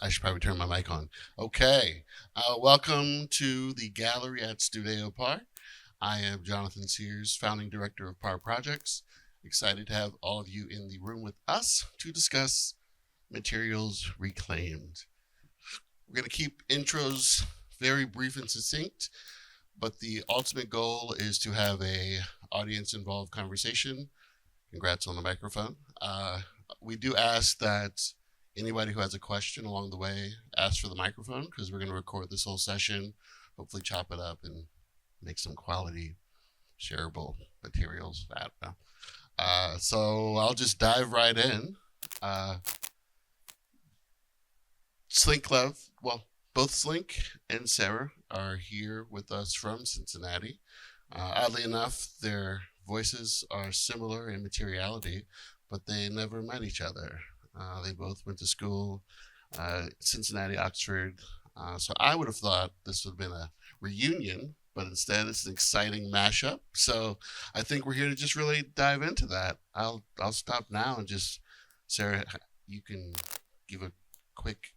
I should probably turn my mic on. Okay. Welcome to the gallery at Studio Par. I am Jonathan Sears, founding director of Par Projects. Excited to have all of you in the room with us to discuss materials reclaimed. We're going to keep intros very brief and succinct, but the ultimate goal is to have a audience involved conversation. Congrats on the microphone. We do ask that anybody who has a question along the way ask for the microphone, because we're going to record this whole session, hopefully chop it up and make some quality shareable materials. I don't know. So I'll just dive right in. SLiNK Love, well, both SLiNK and Sarah are here with us from Cincinnati. Oddly enough, their voices are similar in materiality, but they never met each other. They both went to school, Cincinnati, Oxford. So I would have thought this would have been a reunion, but instead it's an exciting mashup. So I think we're here to just really dive into that. I'll stop now and just, Sarah, you can give a quick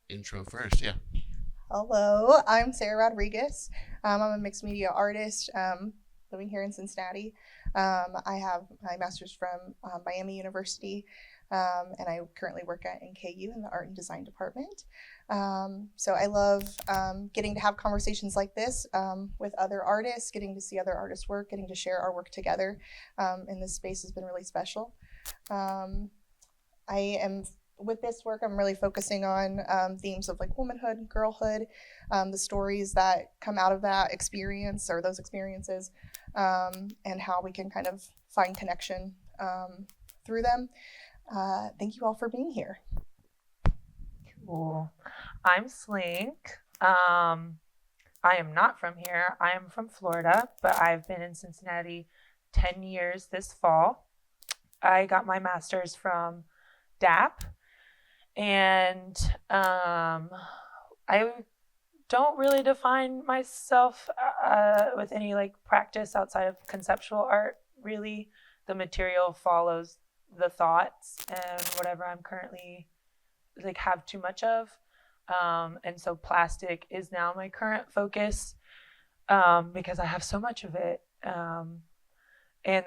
intro first. Yeah. Hello, I'm Sarah Rogriguez. I'm a mixed media artist living here in Cincinnati. I have my master's from Miami University, and I currently work at NKU in the art and design department. So I love getting to have conversations like this with other artists, getting to see other artists' work, getting to share our work together in this space has been really special. With this work, I'm really focusing on themes of like womanhood, girlhood, the stories that come out of that experience or those experiences, and how we can kind of find connection through them. Thank you all for being here. Cool. I'm SLiNK. I am not from here. I am from Florida, but I've been in Cincinnati 10 years this fall. I got my master's from DAP. And I don't really define myself with any like practice outside of conceptual art. Really, the material follows the thoughts and whatever I'm currently like have too much of. And so plastic is now my current focus because I have so much of it. And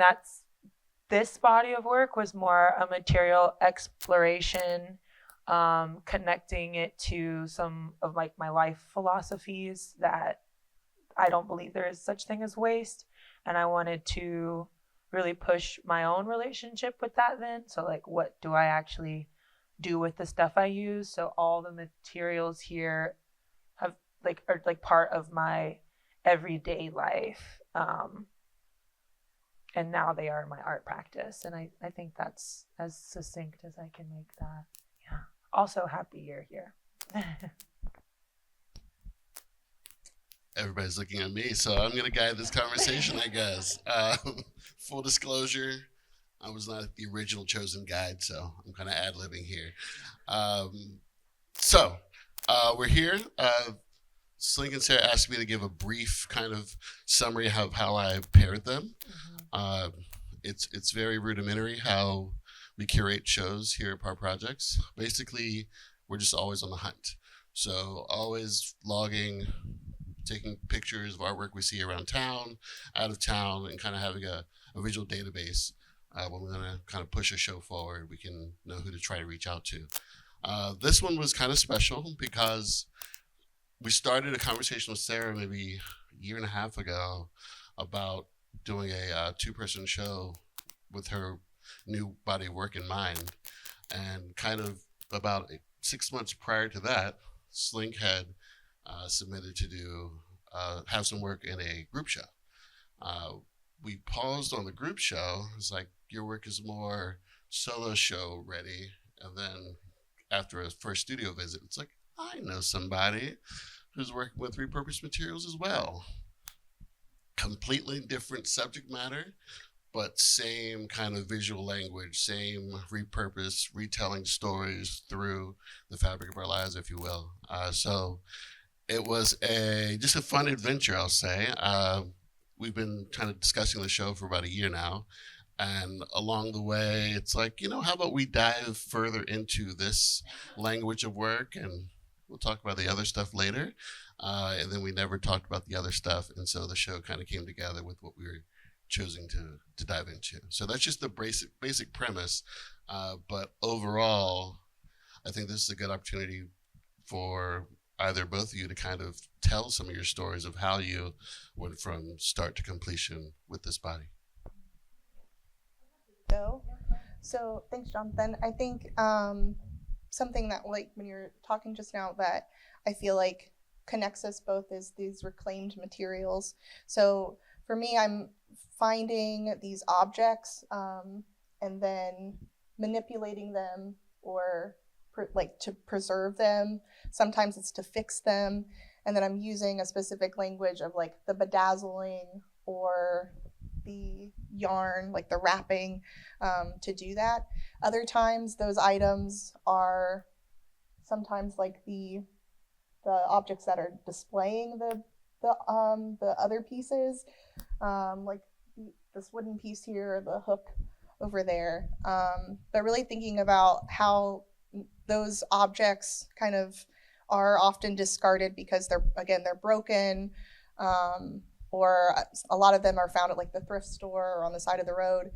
this body of work was more a material exploration, connecting it to some of like my life philosophies that I don't believe there is such thing as waste, and I wanted to really push my own relationship with that then. So like, what do I actually do with the stuff I use? So all the materials here have like are like part of my everyday life, and now they are my art practice, and I think that's as succinct as I can make that. Yeah. Also, happy you're here. Everybody's looking at me, so I'm going to guide this conversation, I guess. Full disclosure, I was not the original chosen guide, so I'm kind of ad-libbing here. We're here. SLiNK and Sarah asked me to give a brief kind of summary of how I paired them. It's very rudimentary how we curate shows here at Par Projects. Basically, we're just always on the hunt. So always logging, taking pictures of artwork we see around town, out of town, and kind of having a visual database. When we're gonna kind of push a show forward, we can know who to try to reach out to. This one was kind of special because we started a conversation with Sarah maybe a year and a half ago about doing a two-person show with her new body of work in mind. And kind of about 6 months prior to that, SLiNK had submitted to have some work in a group show. We paused on the group show. It's like, your work is more solo show ready. And then after a first studio visit, it's like, I know somebody who's working with repurposed materials as well. Completely different subject matter, but same kind of visual language, same repurpose, retelling stories through the fabric of our lives, if you will. So it was just a fun adventure, I'll say. We've been kind of discussing the show for about a year now, And along the way, it's like, how about we dive further into this language of work, and we'll talk about the other stuff later. And then we never talked about the other stuff. And so the show kind of came together with what we were choosing to dive into. So that's just the basic premise. But overall, I think this is a good opportunity for either both of you to kind of tell some of your stories of how you went from start to completion with this body. So thanks, Jonathan. I think something that, like, when you're talking just now, that I feel like connects us both is these reclaimed materials. So for me, I'm finding these objects and then manipulating them, or to preserve them. Sometimes it's to fix them, and then I'm using a specific language of like the bedazzling or the yarn, like the wrapping, to do that. Other times those items are sometimes like the objects that are displaying the other pieces, like this wooden piece here, the hook over there. But really thinking about how those objects kind of are often discarded because they're broken, or a lot of them are found at like the thrift store or on the side of the road,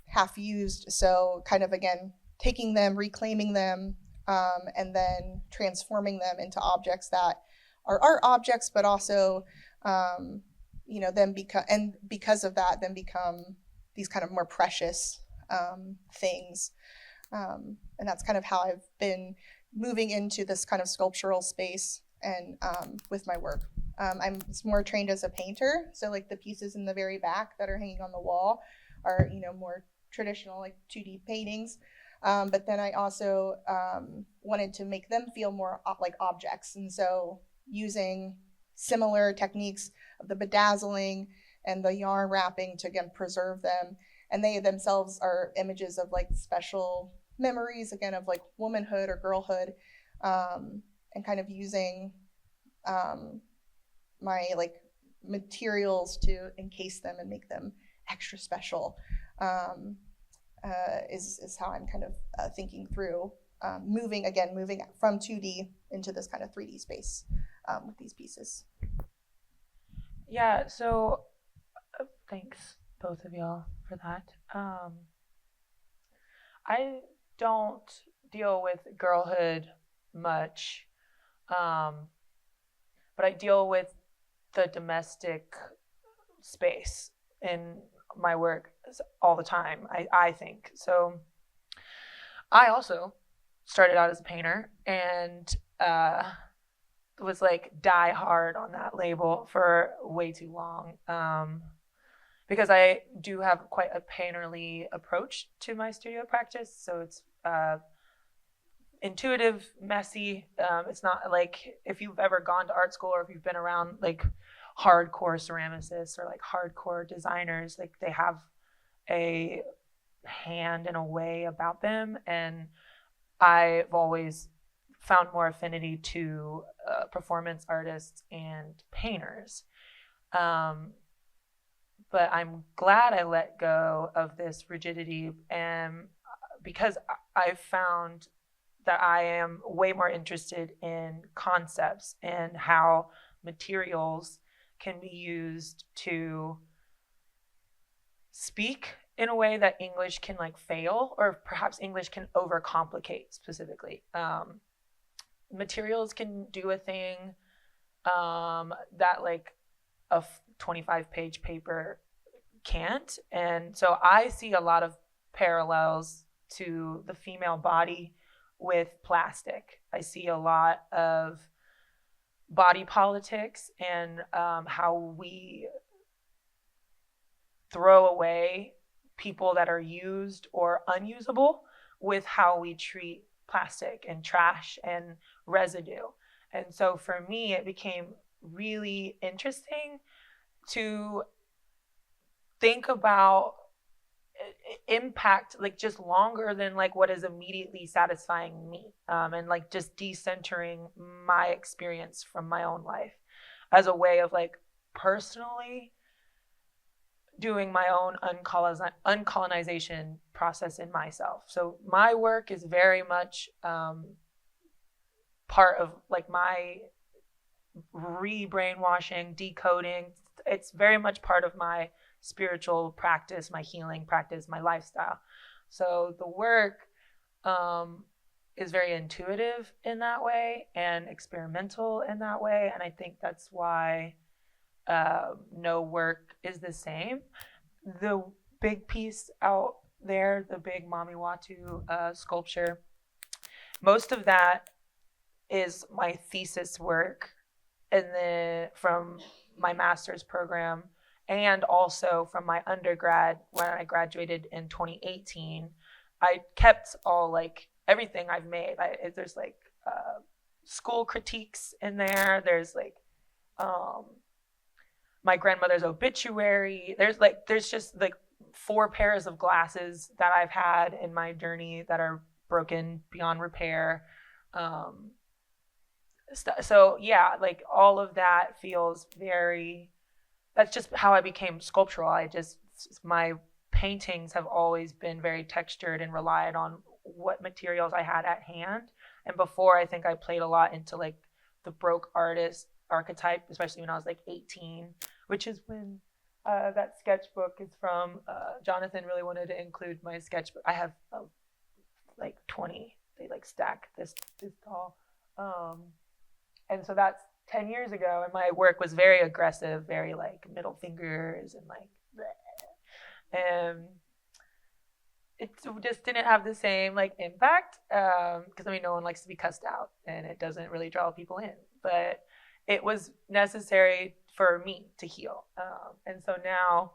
half used. So kind of, again, taking them, reclaiming them, and then transforming them into objects that are art objects, but also, then because of that, then become these kind of more precious things. And that's kind of how I've been moving into this kind of sculptural space and with my work. I'm more trained as a painter, so like the pieces in the very back that are hanging on the wall are, more traditional, like 2D paintings. But then I also wanted to make them feel more like objects, and so using similar techniques of the bedazzling and the yarn wrapping to, again, preserve them. And they themselves are images of like special memories, again, of like womanhood or girlhood, and kind of using my like materials to encase them and make them extra special, is how I'm kind of thinking through moving from 2D into this kind of 3D space with these pieces. Yeah, so thanks both of y'all for that. I don't deal with girlhood much, but I deal with the domestic space in my work all the time, I think. So I also started out as a painter and was like die hard on that label for way too long, because I do have quite a painterly approach to my studio practice. So it's intuitive, messy. It's not like if you've ever gone to art school or if you've been around like hardcore ceramicists or like hardcore designers, like they have a hand and a way about them. And I've always found more affinity to performance artists and painters. But I'm glad I let go of this rigidity, and because I've found that I am way more interested in concepts and how materials can be used to speak in a way that English can like fail, or perhaps English can overcomplicate specifically. Materials can do a thing that like a 25-page paper can't. And so I see a lot of parallels to the female body with plastic. I see a lot of body politics and how we throw away people that are used or unusable with how we treat plastic and trash and residue. And so for me, it became really interesting to think about impact like just longer than like what is immediately satisfying me, and like just decentering my experience from my own life as a way of like personally doing my own uncolonization process in myself. So my work is very much part of like my re-brainwashing, decoding. It's very much part of my spiritual practice, my healing practice, my lifestyle. So the work is very intuitive in that way and experimental in that way. And I think that's why no work is the same. The big piece out there, the big Mami Watu sculpture, most of that is my thesis work, and then from my master's program, and also from my undergrad when I graduated in 2018. I kept all like everything I've made. There's like school critiques in there. There's like my grandmother's obituary. There's just like 4 pairs of glasses that I've had in my journey that are broken beyond repair. So yeah, like all of that feels very, that's just how I became sculptural. My paintings have always been very textured and relied on what materials I had at hand. And before, I think I played a lot into like the broke artist archetype, especially when I was like 18, which is when that sketchbook is from. Jonathan really wanted to include my sketchbook. I have like 20. They like stack this tall. And so that's 10 years ago, and my work was very aggressive, very like middle fingers and like bleh. And it just didn't have the same like impact, because I mean no one likes to be cussed out and it doesn't really draw people in, but it was necessary for me to heal. And so now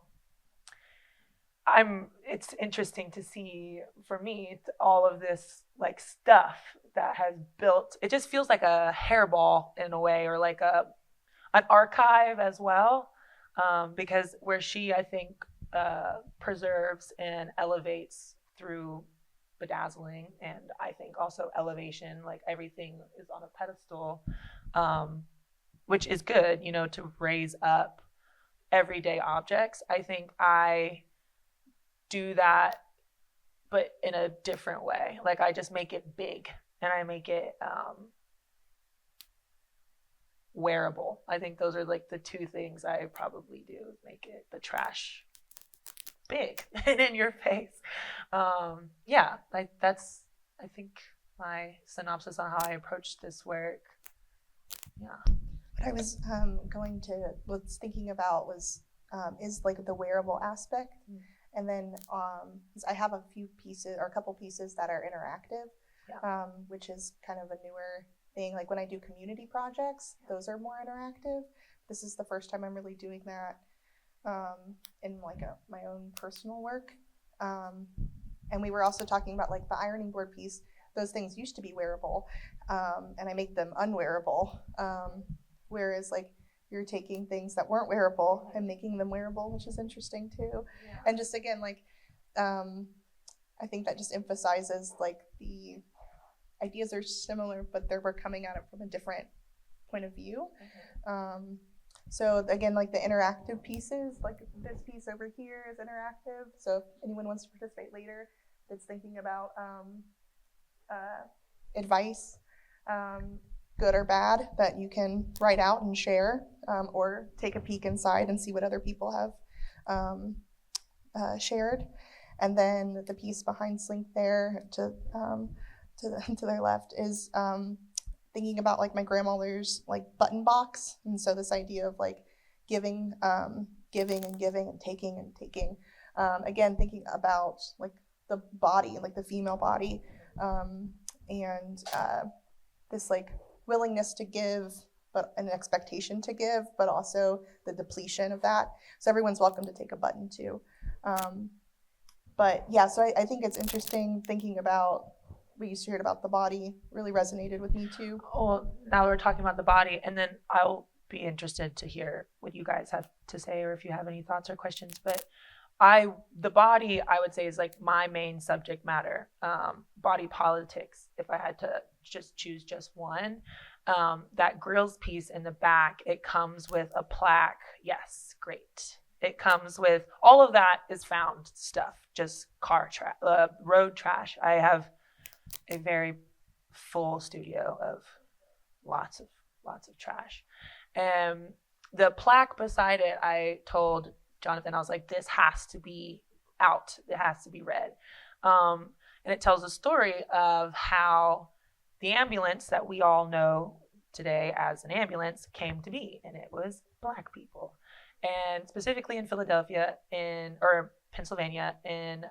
it's interesting to see for me all of this like stuff that has built. It just feels like a hairball in a way, or like an archive as well, because where she, I think, preserves and elevates through bedazzling, and I think also elevation, like everything is on a pedestal, which is good, to raise up everyday objects. I think I do that, but in a different way. Like I just make it big, and I make it wearable. I think those are like the 2 things I probably do, make it the trash big and in your face. That's I think my synopsis on how I approached this work. Yeah. What I was was thinking about was is like the wearable aspect. And then I have a couple pieces that are interactive, which is kind of a newer thing. Like when I do community projects, those are more interactive. This is the first time I'm really doing that in like my own personal work. And we were also talking about like the ironing board piece. Those things used to be wearable, and I make them unwearable. Whereas like you're taking things that weren't wearable and making them wearable, which is interesting too. Yeah. And just again, like, I think that just emphasizes like the ideas are similar, but we're coming at it from a different point of view. Mm-hmm. So again, like the interactive pieces, like this piece over here is interactive. So if anyone wants to participate later that's thinking about advice, good or bad, that you can write out and share, or take a peek inside and see what other people have shared. And then the piece behind SLiNK there to their left is thinking about like my grandmother's like button box. And so this idea of like giving and taking and taking. Again, thinking about like the body, like the female body, and this like willingness to give, but an expectation to give, but also the depletion of that. So everyone's welcome to take a button too. But yeah, so I think it's interesting thinking about what you shared about the body. Really resonated with me too. Well, now we're talking about the body, and then I'll be interested to hear what you guys have to say, or if you have any thoughts or questions. But the body, I would say, is like my main subject matter. Body politics, if I had to just choose just one. That grills piece in the back, it comes with a plaque. Yes, great. It comes with all of that is found stuff, just road trash. I have a very full studio of lots of trash. And the plaque beside it, I told Jonathan, I was like, this has to be out. It has to be read. And it tells a story of how the ambulance that we all know today as an ambulance came to be, and it was Black people. And specifically in Philadelphia, or Pennsylvania, because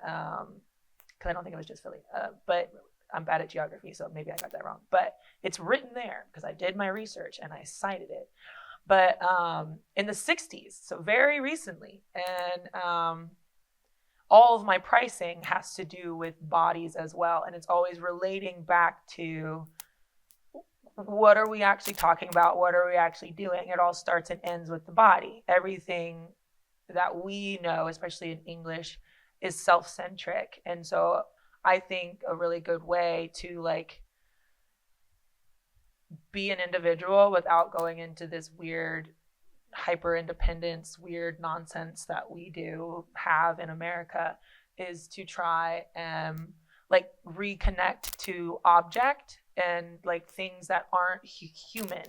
I don't think it was just Philly, but I'm bad at geography, so maybe I got that wrong. But it's written there because I did my research and I cited it. But in the 60s, so very recently, and all of my pricing has to do with bodies as well. And it's always relating back to what are we actually talking about? What are we actually doing? It all starts and ends with the body. Everything that we know, especially in English, is self-centric. And so I think a really good way to like be an individual without going into this weird hyper independence, weird nonsense that we do have in America is to try and like reconnect to object and like things that aren't human,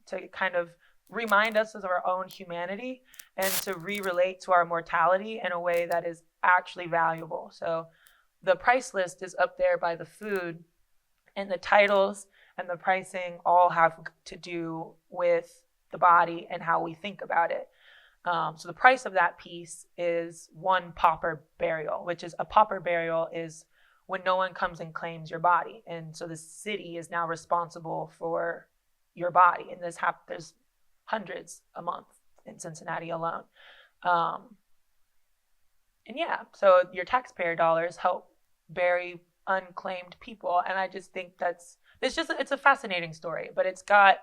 to kind of remind us of our own humanity and to re-relate to our mortality in a way that is actually valuable. So the price list is up there by the food, and the titles and the pricing all have to do with the body and how we think about it. So the price of that piece is one pauper burial, which is a pauper burial is when no one comes and claims your body. And so the city is now responsible for your body. And there's hundreds a month in Cincinnati alone. And yeah, so your taxpayer dollars help bury unclaimed people. And I just think it's a fascinating story, but it's got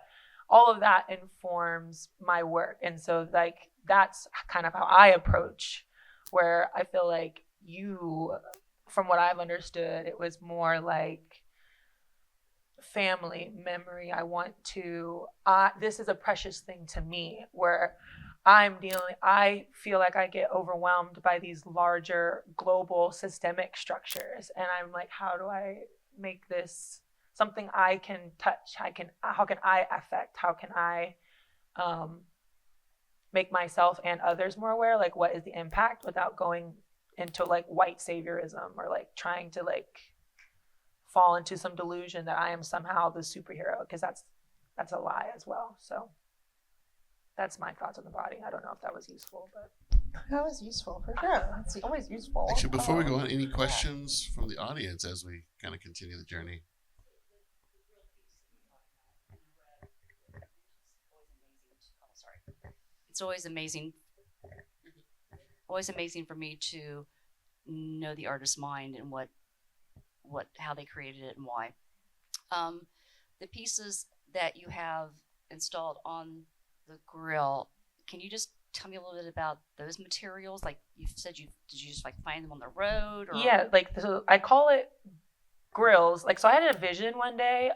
all of that informs my work. And so like, that's kind of how I approach, where I feel like from what I've understood, it was more like family memory. This is a precious thing to me, where I feel like I get overwhelmed by these larger global systemic structures. And I'm like, how do I make this something I can touch? How can I affect? How can I make myself and others more aware? Like, what is the impact without going into like white saviorism or like trying to like fall into some delusion that I am somehow the superhero, because that's a lie as well. So that's my thoughts on the body. I don't know if that was useful, but that was useful for sure. It's always useful. Actually, before we go on, any questions from the audience as we kind of continue the journey? It's always amazing for me to know the artist's mind and how they created it and why. The pieces that you have installed on the grill, can you just tell me a little bit about those materials? Like you said, did you just like find them on the road? Or? Yeah, like so I call it grills. Like, so I had a vision one day.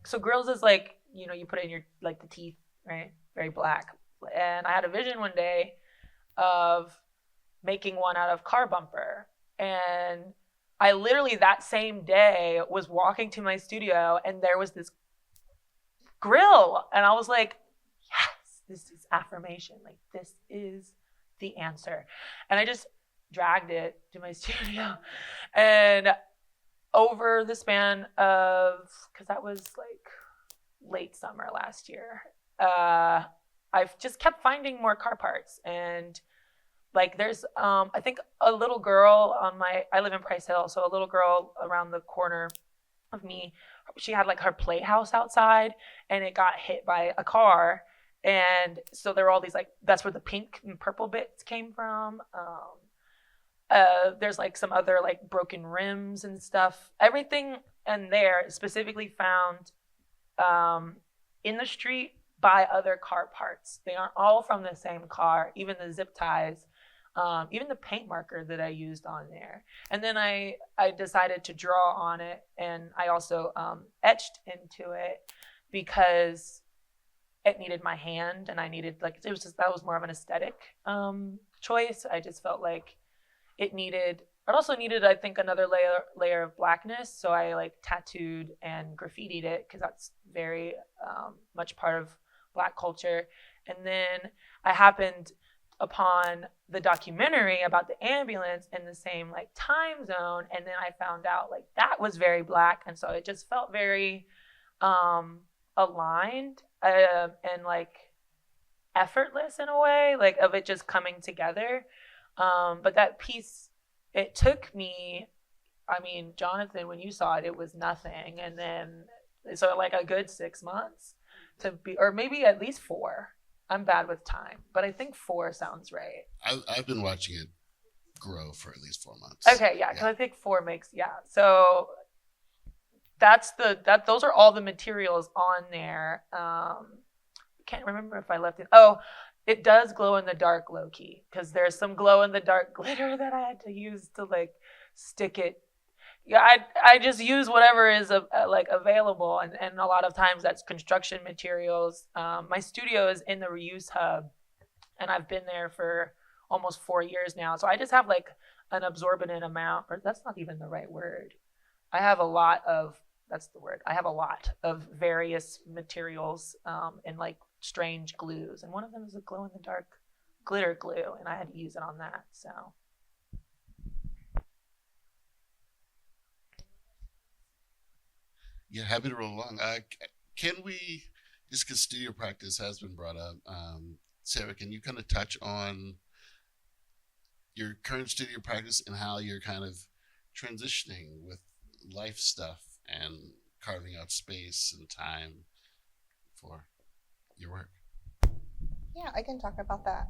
So grills is like, you put it in your, like the teeth, right? Very black. And I had a vision one day of making one out of car bumper. And I literally that same day was walking to my studio and there was this grill. And I was like, yes, this is affirmation. Like, this is the answer. And I just dragged it to my studio. And over the span of, because that was like late summer last year, I've just kept finding more car parts. And like there's I think a little girl I live in Price Hill, so a little girl around the corner of me, she had like her playhouse outside and it got hit by a car. And so there were all these like, that's where the pink and purple bits came from. There's like some other like broken rims and stuff. Everything in there specifically found in the street by other car parts. They aren't all from the same car, even the zip ties, even the paint marker that I used on there. And then I decided to draw on it, and I also etched into it because it needed my hand, and I needed like it was just that was more of an aesthetic choice. I just felt like it also needed I think another layer of blackness. So I like tattooed and graffitied it because that's very much part of Black culture. And then I happened upon the documentary about the ambulance in the same like time zone, and then I found out like that was very Black, and so it just felt very aligned and like effortless in a way, like of it just coming together. But that piece, it took me, I mean, Jonathan, when you saw it, it was nothing. And then, so like a good 6 months to be, or maybe at least 4. I'm bad with time, but I think 4 sounds right. I've been watching it grow for at least 4 months. Okay, yeah, because I think 4 makes, yeah. So those are all the materials on there. Can't remember if I left it. Oh, it does glow in the dark low key because there's some glow in the dark glitter that I had to use to like stick it. Yeah, I just use whatever is like available, and a lot of times that's construction materials. My studio is in the reuse hub, and I've been there for almost 4 years now. So I just have like an absorbent amount, or that's not even the right word. I have a lot of, that's the word. I have a lot of various materials and like strange glues, and one of them is a glow in the dark glitter glue, and I had to use it on that. So Yeah, happy to roll along. Can we, just because studio practice has been brought up, Sarah, can you kind of touch on your current studio practice and how you're kind of transitioning with life stuff and carving out space and time for your work? Yeah, I can talk about that.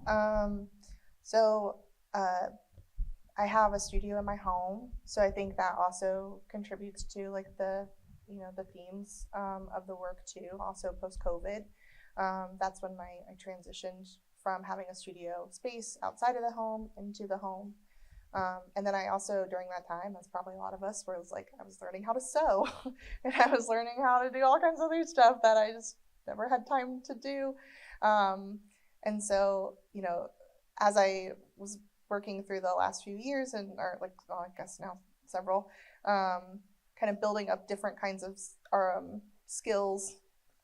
So I have a studio in my home, so I think that also contributes to like the themes of the work too. Also post COVID, that's when I transitioned from having a studio space outside of the home into the home. And then I also, during that time, as probably a lot of us, where it was like I was learning how to sew and I was learning how to do all kinds of other stuff that I just never had time to do. And so, as I was working through the last few years or I guess now several, kind of building up different kinds of skills,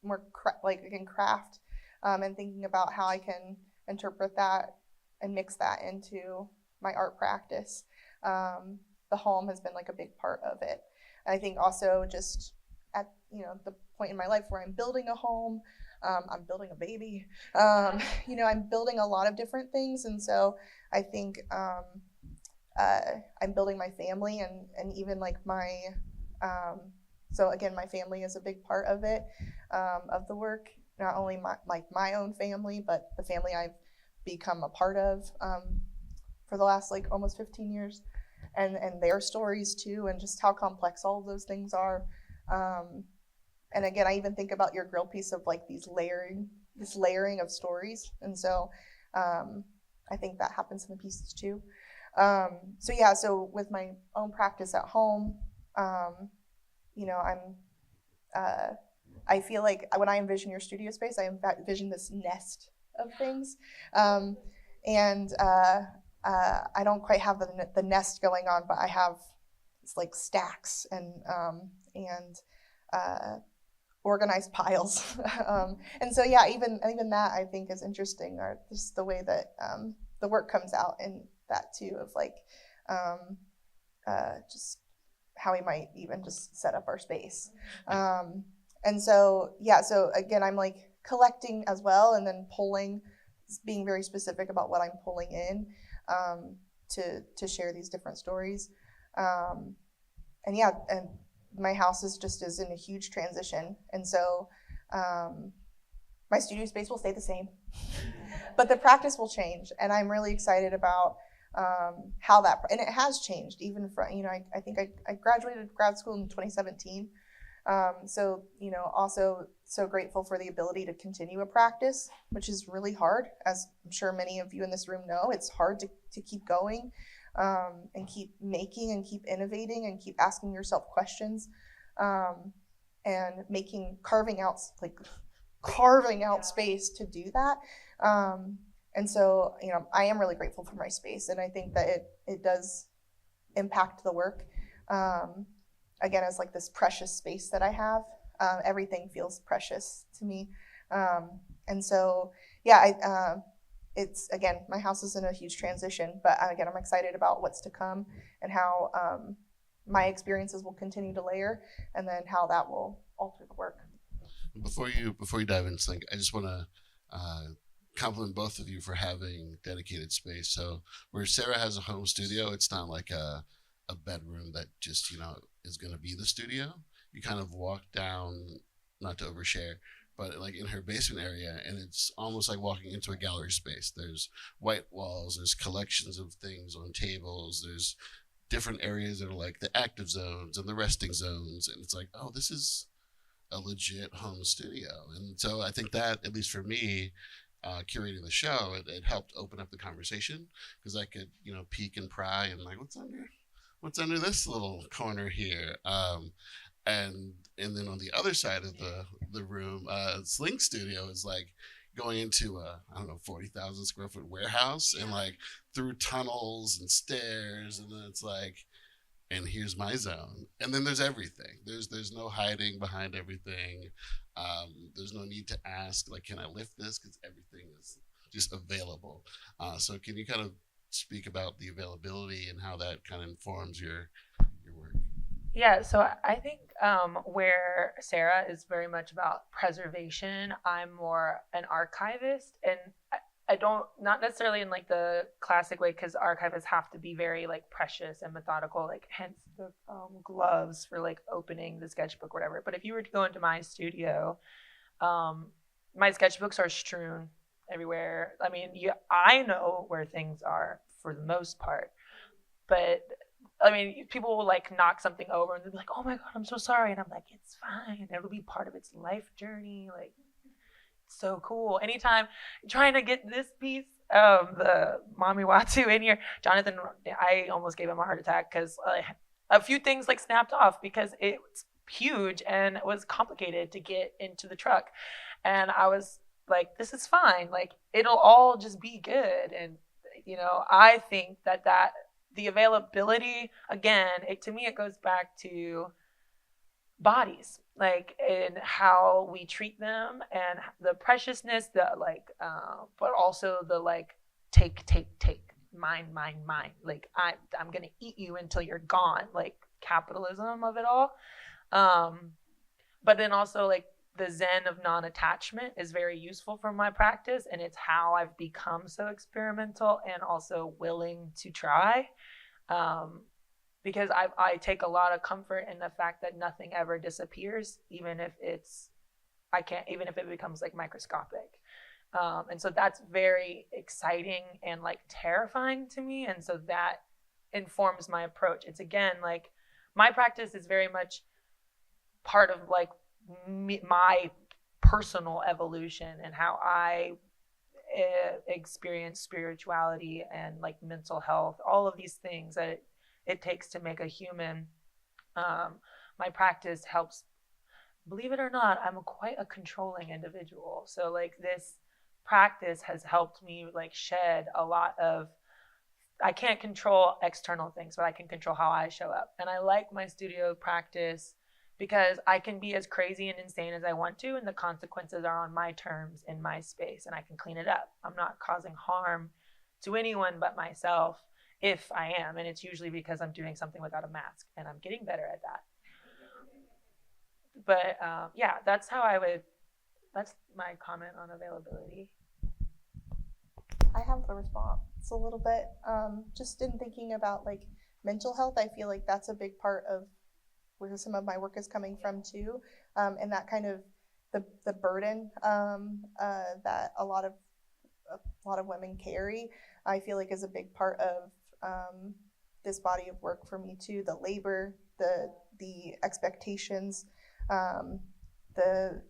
more in craft, and thinking about how I can interpret that and mix that into my art practice. The home has been like a big part of it. And I think also just at the point in my life where I'm building a home, I'm building a baby, I'm building a lot of different things. And so I think I'm building my family and even like so again, my family is a big part of it, of the work, not only my own family, but the family I've become a part of for the last like almost 15 years, and their stories too, and just how complex all of those things are. And again, I even think about your grill piece of like this layering of stories. And so I think that happens in the pieces too. So with my own practice at home, I feel like when I envision your studio space, I envision this nest of things. And I don't quite have the nest going on, but I have it's like stacks and organized piles. And so yeah, even that I think is interesting, or just the way that the work comes out in that too, of like just how we might even just set up our space. And so yeah, so again, I'm like collecting as well, and then pulling, being very specific about what I'm pulling in to share these different stories. And yeah, and my house is in a huge transition, and so my studio space will stay the same, but the practice will change, and I'm really excited about how that, and it has changed even from, I think I graduated grad school in 2017. So, also so grateful for the ability to continue a practice, which is really hard. As I'm sure many of you in this room know, it's hard to keep going, and keep making and keep innovating and keep asking yourself questions, and carving out like carving out space to do that. And so, I am really grateful for my space, and I think that it does impact the work. Again, as like this precious space that I have, everything feels precious to me. And so, yeah, it's, again, my house is in a huge transition, but again, I'm excited about what's to come and how my experiences will continue to layer, and then how that will alter the work. Before you dive into SLiNK, I just want to compliment both of you for having dedicated space. So where Sarah has a home studio, it's not like a bedroom that just is going to be the studio. You kind of walk down, not to overshare, but like in her basement area, and it's almost like walking into a gallery space. There's white walls, there's collections of things on tables, there's different areas that are like the active zones and the resting zones, and it's like, oh, this is a legit home studio. And so I think that, at least for me, curating the show, it helped open up the conversation, because I could peek and pry and like, what's under this little corner here, and then on the other side of the room, SLiNK studio is like going into a 40,000 square foot warehouse, and like through tunnels and stairs, and then it's like, and here's my zone, and then there's everything. There's no hiding behind everything. There's no need to ask, like, can I lift this, because everything is just available. So can you kind of speak about the availability and how that kind of informs your work? Yeah, so I think where Sarah is very much about preservation, I'm more an archivist, and I don't, not necessarily in like the classic way, because archivists have to be very like precious and methodical, like hence the gloves for like opening the sketchbook or whatever. But if you were to go into my studio, my sketchbooks are strewn everywhere. I mean, I know where things are for the most part, but I mean, people will like knock something over and they'll be like, oh my God, I'm so sorry. And I'm like, it's fine. It'll be part of its life journey. Like, it's so cool. Anytime trying to get this piece of the Mami Watu in here, Jonathan, I almost gave him a heart attack because a few things like snapped off because it's huge and it was complicated to get into the truck. And I was like, this is fine. Like, it'll all just be good. And, I think that the availability, again, to me, it goes back to bodies, like, in how we treat them and the preciousness, but also the like, take, mine, like, I'm gonna eat you until you're gone, like capitalism of it all. But then also like the Zen of non-attachment is very useful for my practice, and it's how I've become so experimental and also willing to try. Because I take a lot of comfort in the fact that nothing ever disappears, even if it becomes like microscopic. And so that's very exciting and like terrifying to me. And so that informs my approach. It's, again, like, my practice is very much part of like my personal evolution and how I experience spirituality and like mental health, all of these things that it takes to make a human. My practice helps, believe it or not, I'm quite a controlling individual. So like, this practice has helped me like shed a lot of, I can't control external things, but I can control how I show up. And I like my studio practice because I can be as crazy and insane as I want to, and the consequences are on my terms in my space, and I can clean it up. I'm not causing harm to anyone but myself, if I am, and it's usually because I'm doing something without a mask, and I'm getting better at that. But yeah, that's my comment on availability. I have a response a little bit. Just in thinking about like mental health, I feel like that's a big part of where some of my work is coming from too, and that kind of the burden that a lot of women carry, I feel like is a big part of this body of work for me too. The labor, the expectations, the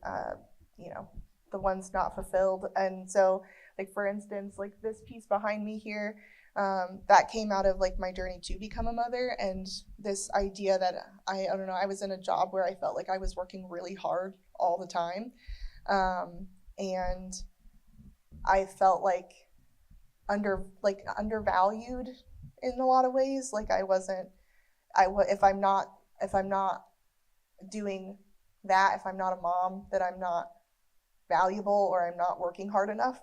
ones not fulfilled. And so, like, for instance, like this piece behind me here, that came out of like my journey to become a mother, and this idea that I don't know, I was in a job where I felt like I was working really hard all the time, And I felt like undervalued in a lot of ways. Like if I'm not doing that, if I'm not a mom, that I'm not valuable or I'm not working hard enough.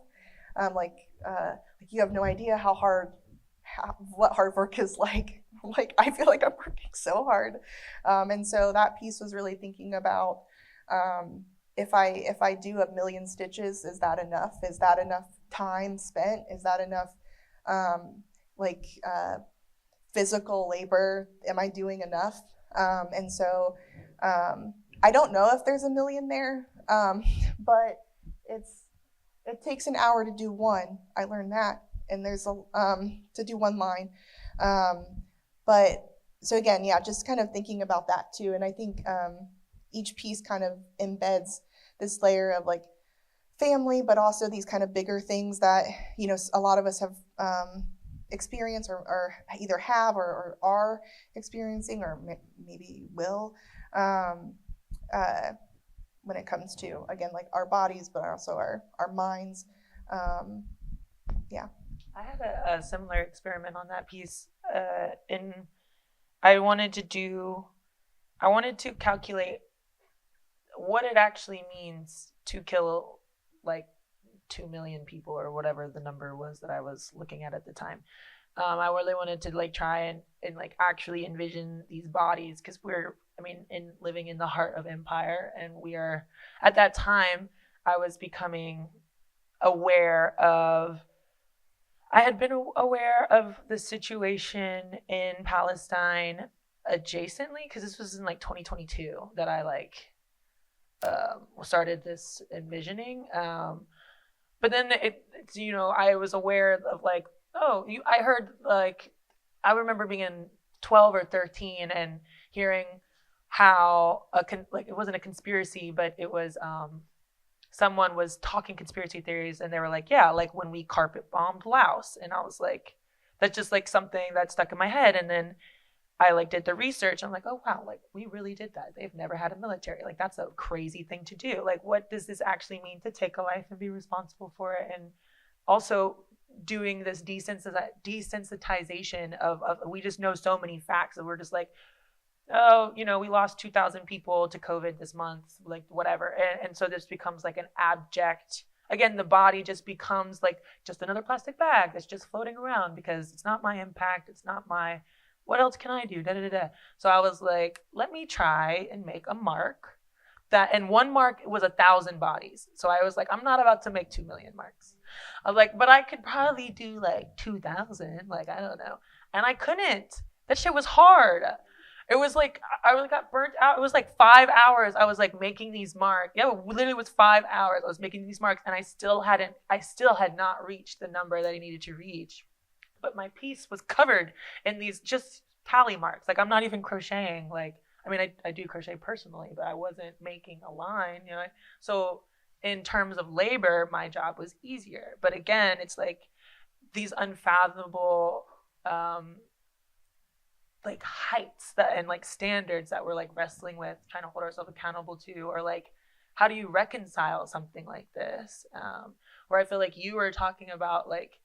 Like you have no idea what hard work is like. Like I feel like I'm working so hard, and so that piece was really thinking about if I do 1,000,000 stitches, is that enough? Is that enough time spent? Is that enough physical labor? Am I doing enough? And so I don't know if there's 1,000,000 there, but it takes an hour to do one. I learned that, and there's to do one line. But so again, yeah, just kind of thinking about that too. And I think each piece kind of embeds this layer of like family, but also these kind of bigger things that, you know, a lot of us have experienced or either have or are experiencing or maybe will when it comes to, again, like our bodies, but also our minds. Yeah. I had a similar experiment on that piece. I wanted to calculate what it actually means to kill like 2 million people or whatever the number was that I was looking at the time. I really wanted to like try and like actually envision these bodies, because living in the heart of empire, and we are at that time. I was becoming aware of. I had been aware of the situation in Palestine adjacently, because this was in like 2022 that I started this envisioning. But then I was aware of like, I heard like, I remember being in 12 or 13 and hearing how it wasn't a conspiracy, but it was someone was talking conspiracy theories, and they were like, yeah, like when we carpet bombed Laos. And I was like, that's just like something that stuck in my head. And then I like did the research. I'm like, oh wow, like we really did that. They've never had a military. Like that's a crazy thing to do. Like what does this actually mean to take a life and be responsible for it? And also doing this desensitization of we just know so many facts that we're just like, oh, we lost 2,000 people to COVID this month, like whatever. And so this becomes like an abject, again, the body just becomes like just another plastic bag that's just floating around because it's not my impact. It's not my, what else can I do? Da, da, da, da. So I was like, let me try and make a mark and one mark was 1,000 bodies. So I was like, I'm not about to make 2 million marks. I was like, but I could probably do like 2,000, like, I don't know. And I couldn't. That shit was hard. It was like, I really got burnt out. It was like 5 hours. I was like making these marks. Yeah, it literally was 5 hours. I was making these marks, and I still had not reached the number that I needed to reach. But my piece was covered in these just tally marks. Like I'm not even crocheting. Like, I do crochet personally, but I wasn't making a line, So in terms of labor, my job was easier. But again, it's like these unfathomable, like heights and like standards that we're like wrestling with, trying to hold ourselves accountable to, or like, how do you reconcile something like this? Where I feel like you were talking about like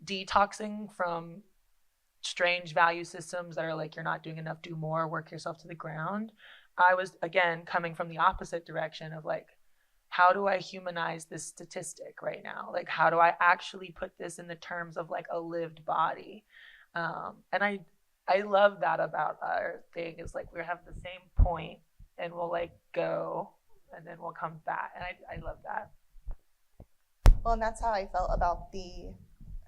detoxing from strange value systems that are like, you're not doing enough, do more, work yourself to the ground. I was again coming from the opposite direction of like, how do I humanize this statistic right now? Like, how do I actually put this in the terms of like a lived body? And I love that about our thing, is like we have the same point and we'll like go and then we'll come back. And I love that. Well, and that's how I felt about I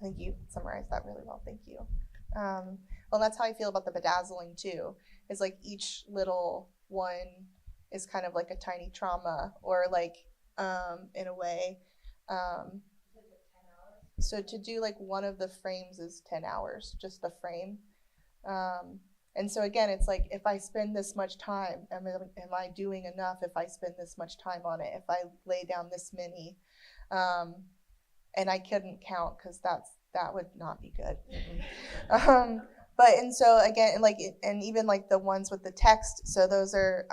think you summarized that really well. Thank you. Well, that's how I feel about the bedazzling too. Is like each little one is kind of like a tiny trauma, or like in a way. So to do like one of the frames is 10 hours, just the frame. And so again, it's like, if I spend this much time, am I doing enough if I spend this much time on it? If I lay down this many, and I couldn't count because that would not be good. But and so again, like, and even like the ones with the text. So those are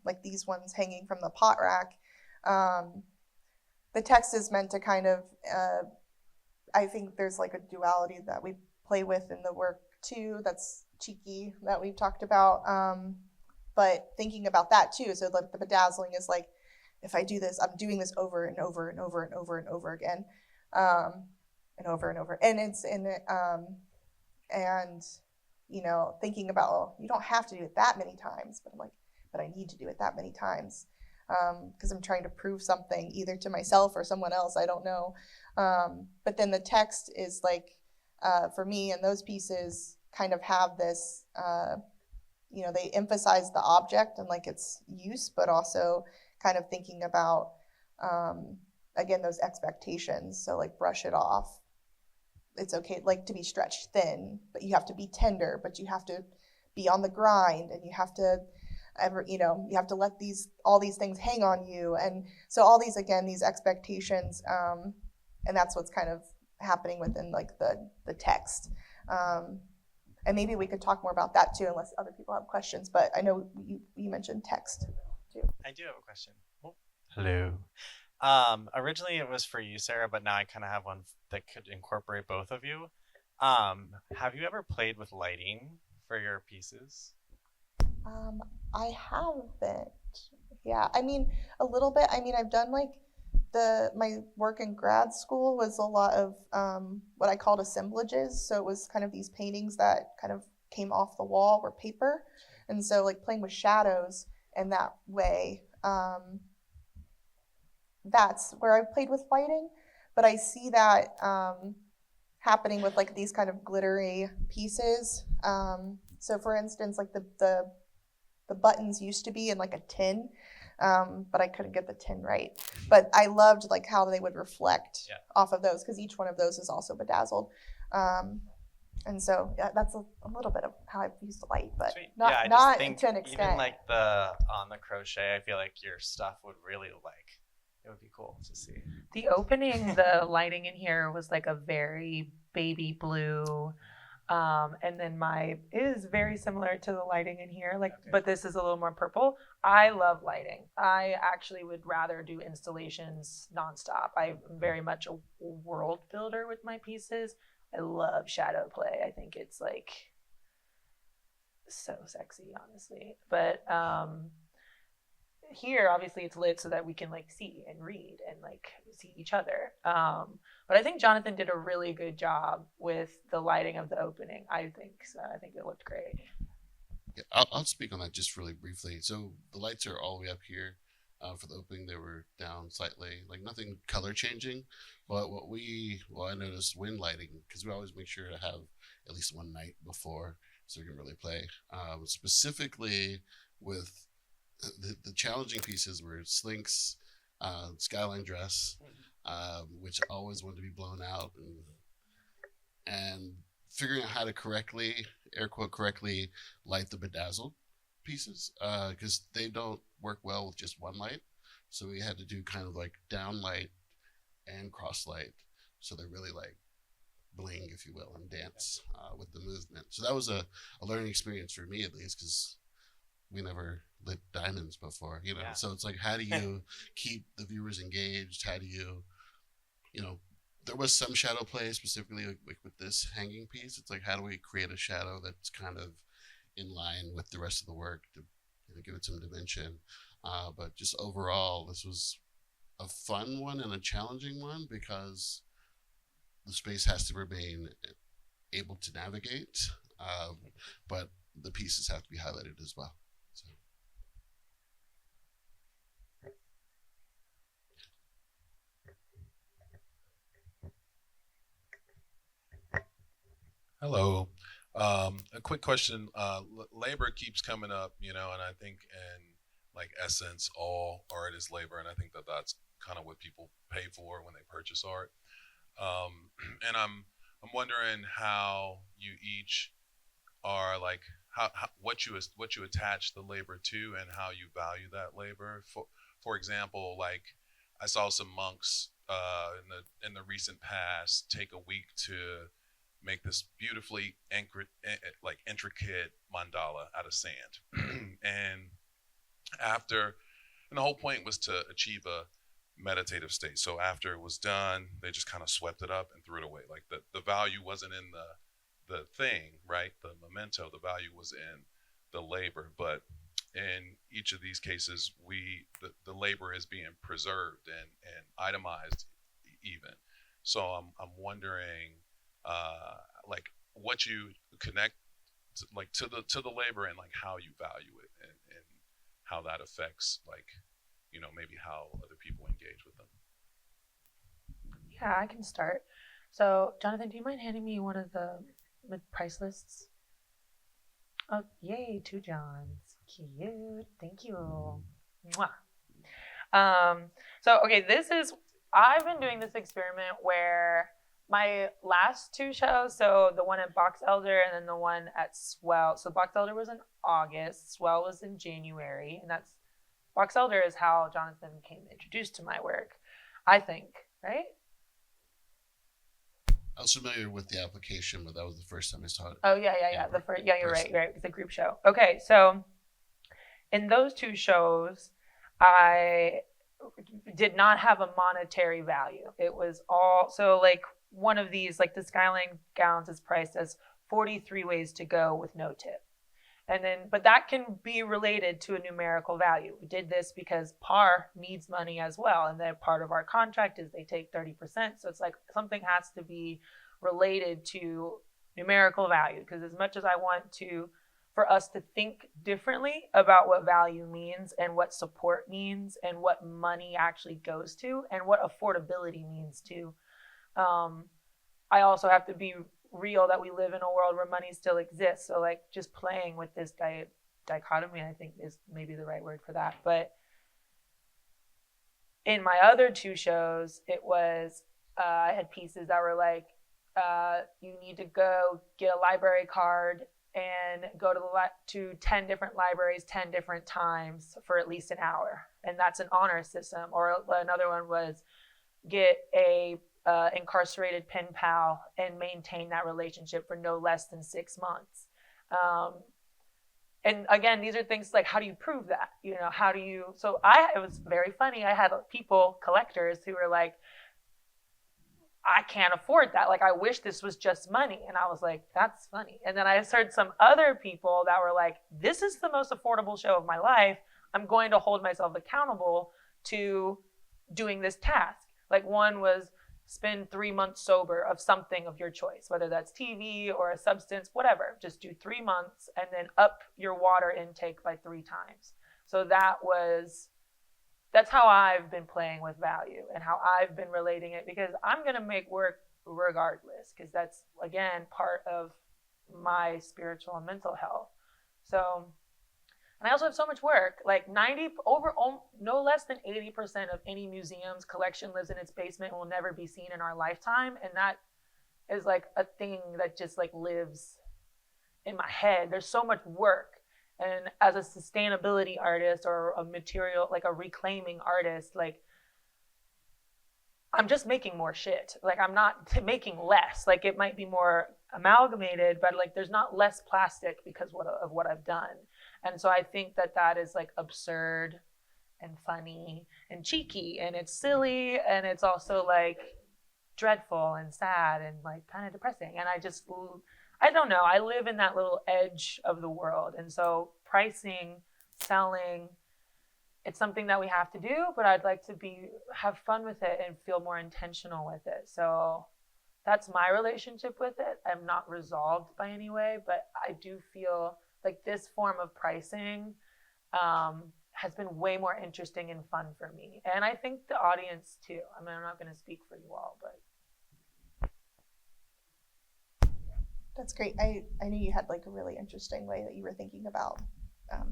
like these ones hanging from the pot rack. the text is meant to kind of, I think there's like a duality that we play with in the work too, that's cheeky, that we've talked about. But thinking about that too, so like the bedazzling is like, if I do this, I'm doing this over and over and over and over and over again, and over and over. And it's in it, and you know, thinking about, oh, you don't have to do it that many times, but I'm like, but I need to do it that many times, because I'm trying to prove something either to myself or someone else, I don't know. But then the text is like, for me, and those pieces kind of have this, you know, they emphasize the object and like its use, but also kind of thinking about, again, those expectations. So like brush it off. It's okay like to be stretched thin, but you have to be tender, but you have to be on the grind, and you have to you know, you have to let all these things hang on you. And so all these, again, these expectations, and that's what's kind of happening within like the text. And maybe we could talk more about that too, unless other people have questions, but I know you mentioned text too. I do have a question. Oh, hello. Originally it was for you, Sarah, but now I kind of have one that could incorporate both of you. Have you ever played with lighting for your pieces? I haven't. Yeah, I mean, a little bit. I mean, I've done like my work in grad school was a lot of what I called assemblages. So it was kind of these paintings that kind of came off the wall were paper. And so like playing with shadows in that way, that's where I've played with lighting. But I see that happening with like these kind of glittery pieces. So for instance, like the buttons used to be in like a tin, but I couldn't get the tin right. But I loved like how they would reflect off of those, because each one of those is also bedazzled. And so that's a little bit of how I've used light, but not to an extent. Even like on the crochet, I feel like your stuff would really it would be cool to see. The opening, the lighting in here was like a very baby blue. And then it is very similar to the lighting in here, like, okay. But this is a little more purple. I love lighting. I actually would rather do installations nonstop. I'm very much a world builder with my pieces. I love shadow play. I think it's like so sexy, honestly. But here, obviously, it's lit so that we can like see and read and like see each other. But I think Jonathan did a really good job with the lighting of the opening. I think so. I think it looked great. Yeah, I'll speak on that just really briefly. So the lights are all the way up here. For the opening, they were down slightly, like nothing color changing. But I noticed wind lighting, because we always make sure to have at least one night before so we can really play. Specifically with the challenging pieces were SLiNK's skyline dress, which always wanted to be blown out, and figuring out how to correctly, air quote correctly, light the bedazzled pieces, because they don't work well with just one light. So we had to do kind of like down light and cross light, so they really like bling, if you will, and dance with the movement. So that was a learning experience for me, at least, because we never lit diamonds before, you know. Yeah. So it's like, how do you keep the viewers engaged? How do you know, there was some shadow play specifically like with this hanging piece. It's like, how do we create a shadow that's kind of in line with the rest of the work to give it some dimension? But just overall, this was a fun one and a challenging one, because the space has to remain able to navigate, but the pieces have to be highlighted as well. So. Hello. A quick question. Labor keeps coming up, and I think in like essence, all art is labor, and I think that that's kind of what people pay for when they purchase art. And I'm wondering how you each are like how what you attach the labor to, and how you value that labor. For example, like I saw some monks in the recent past take a week to make this beautifully intricate mandala out of sand, and the whole point was to achieve meditative state. So after it was done, they just kind of swept it up and threw it away. Like the value wasn't in the thing, right? The memento, the value was in the labor. But in each of these cases, the labor is being preserved and itemized even. So I'm wondering, like what you connect like to the labor and like how you value it and how that affects like, you know, maybe how other people engage with them. Yeah, I can start. So, Jonathan, do you mind handing me one of the price lists? Oh, yay, 2 Johns. Cute. Thank you. Mwah. So, okay, I've been doing this experiment where my last 2 shows, so the one at Box Elder and then the one at Swell. So Box Elder was in August, Swell was in January, and Box Elder is how Jonathan came introduced to my work, I think, right? I was familiar with the application, but that was the first time I saw it. Oh, yeah. You're right. The group show. Okay, so in those 2 shows, I did not have a monetary value. It was all, so like one of these, like the SLiNK gowns is priced as 43 ways to go with no tip. And then, but that can be related to a numerical value. We did this because PAR needs money as well. And then part of our contract is they take 30%. So it's like something has to be related to numerical value. Because as much as I want for us to think differently about what value means and what support means and what money actually goes to and what affordability means too, I also have to be real that we live in a world where money still exists. So like just playing with this dichotomy, I think is maybe the right word for that. But in my other 2 shows, it was, I had pieces that were like, you need to go get a library card and go to 10 different libraries 10 different times for at least an hour. And that's an honor system. Or another one was get a incarcerated pen pal and maintain that relationship for no less than 6 months. And again, these are things like, how do you prove that? You know, it was very funny. I had collectors who were like, I can't afford that. Like, I wish this was just money. And I was like, that's funny. And then I heard some other people that were like, this is the most affordable show of my life. I'm going to hold myself accountable to doing this task. Like one was spend 3 months sober of something of your choice, whether that's TV or a substance, whatever. Just do 3 months and then up your water intake by 3 times. So that's how I've been playing with value and how I've been relating it, because I'm going to make work regardless, because that's, again, part of my spiritual and mental health. So, and I also have so much work, like no less than 80% of any museum's collection lives in its basement and will never be seen in our lifetime. And that is like a thing that just like lives in my head. There's so much work. And as a sustainability artist or a material, like a reclaiming artist, like I'm just making more shit. Like I'm not making less. Like it might be more amalgamated, but like there's not less plastic because of what I've done. And so I think that is like absurd and funny and cheeky, and it's silly, and it's also like dreadful and sad and like kind of depressing. And I don't know. I live in that little edge of the world. And so pricing, selling, it's something that we have to do, but I'd like to have fun with it and feel more intentional with it. So that's my relationship with it. I'm not resolved by any way, but I do feel like this form of pricing has been way more interesting and fun for me. And I think the audience too. I mean, I'm not going to speak for you all, but. That's great. I knew you had like a really interesting way that you were thinking about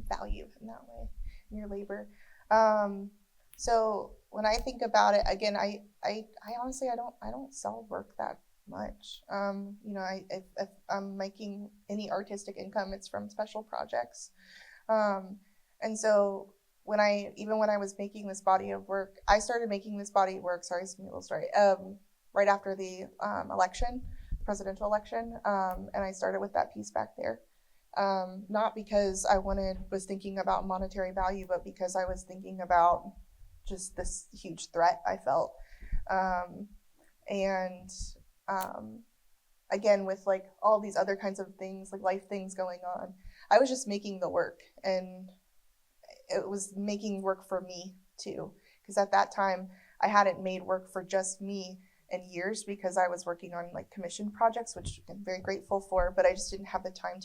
value in that way in your labor. So when I think about it, again, I honestly I don't sell work that much. You know, if I'm making any artistic income, it's from special projects. And so when I was making this body of work, I started making this body of work. Sorry, it's a little story. Right after the presidential election, and I started with that piece back there. Not because I was thinking about monetary value, but because I was thinking about just this huge threat I felt. And again, with like all these other kinds of things, like life things going on, I was just making the work, and it was making work for me too. Because at that time, I hadn't made work for just me in years, because I was working on like commission projects, which I'm very grateful for, but I just didn't have the time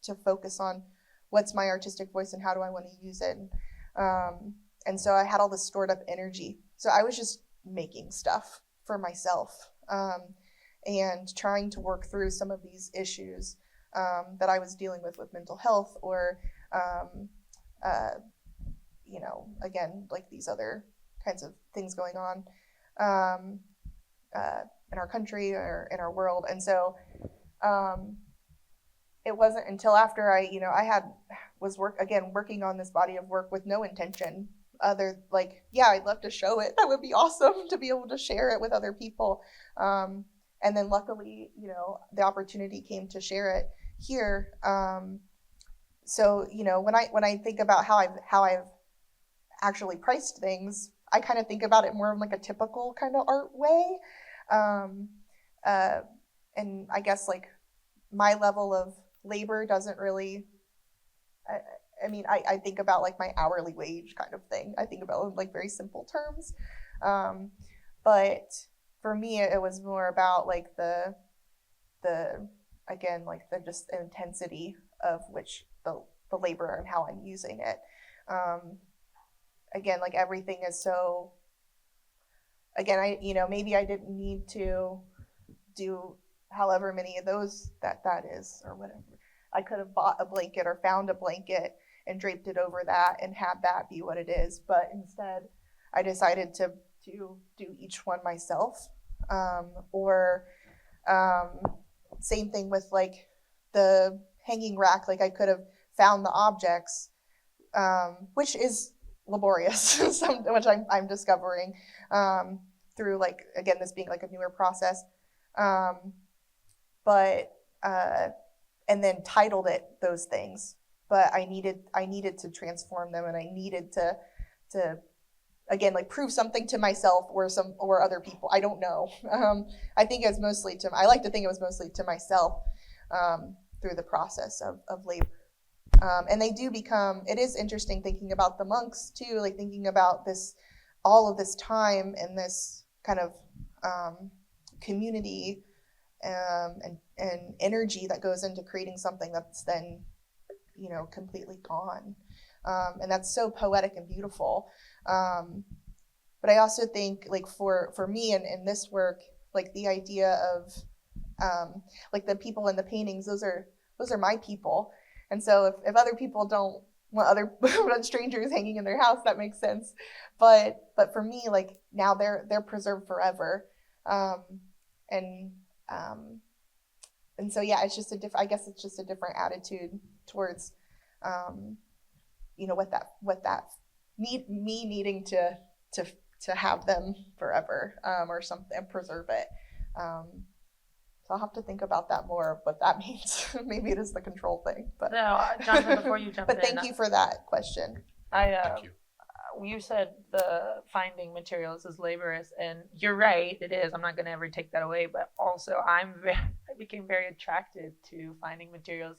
to focus on what's my artistic voice and how do I want to use it. And so I had all this stored up energy. So I was just making stuff for myself, and trying to work through some of these issues that I was dealing with mental health, or, again, like these other kinds of things going on in our country or in our world. And so it wasn't until after I was working on this body of work with no intention other, like, yeah, I'd love to show it. That would be awesome to be able to share it with other people. And then luckily, the opportunity came to share it here. So, when I think about how I've actually priced things, I kind of think about it more of like a typical kind of art way. And I guess like my level of labor doesn't really, I think about like my hourly wage kind of thing. I think about like very simple terms. But for me, it was more about like the just intensity of which the labor and how I'm using it. Again, like everything is so, again, maybe I didn't need to do however many of those that is or whatever. I could have bought a blanket or found a blanket and draped it over that and had that be what it is. But instead, I decided to do each one myself. Same thing with like the hanging rack. Like I could have found the objects, which is laborious, which I'm discovering through like, again, this being like a newer process. And then titled it those things. But I needed to transform them, and I needed to again, like prove something to myself or other people. I don't know. I think it's mostly I like to think it was mostly to myself through the process of labor. And they do become, it is interesting thinking about the monks too, like thinking about all of this time and this kind of community and energy that goes into creating something that's then, completely gone. And that's so poetic and beautiful. But I also think like for me in this work, like the idea of like the people in the paintings, those are my people. And so if other people don't want strangers hanging in their house, that makes sense. But for me, like now they're preserved forever. And so yeah, it's just I guess it's just a different attitude towards what that me needing to have them forever or something and preserve it. So I'll have to think about that more, what that means. Maybe it is the control thing. But no, Jonathan, before you jump in. But thank you for that question. Thank you. You said the finding materials is laborious, and you're right, it is. I'm not going to ever take that away, but also I became very attracted to finding materials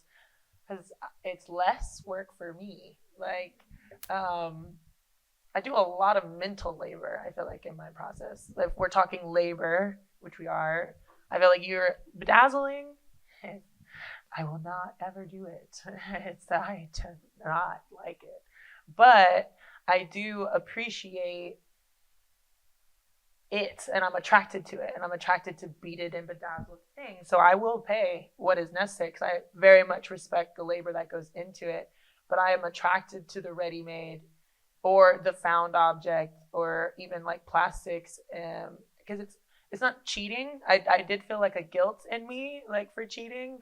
because it's less work for me. Like, I do a lot of mental labor, I feel like, in my process. If we're talking labor, which we are, I feel like you're bedazzling. I will not ever do it. I do not like it. But I do appreciate it, and I'm attracted to it, and I'm attracted to beaded and bedazzled things. So I will pay what is necessary because I very much respect the labor that goes into it. But I am attracted to the ready-made or the found object or even like plastics because it's not cheating. I did feel like a guilt in me like for cheating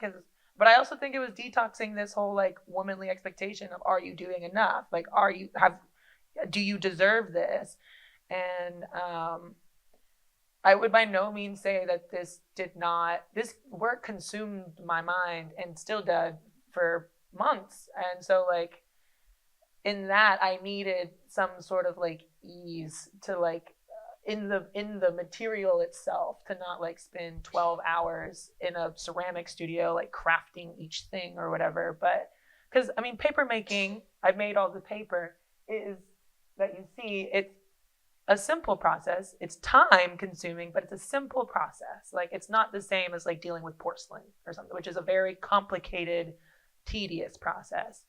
but I also think it was detoxing this whole like womanly expectation of, are you doing enough? Like, do you deserve this? And I would by no means say that this work consumed my mind and still does for months. And so like, in that I needed some sort of like ease to like in the material itself, to not like spend 12 hours in a ceramic studio like crafting each thing or whatever. But because I mean, paper making, I've made all the paper, is that you see, it's a simple process. It's time consuming, but it's a simple process. Like it's not the same as like dealing with porcelain or something, which is a very complicated, tedious process.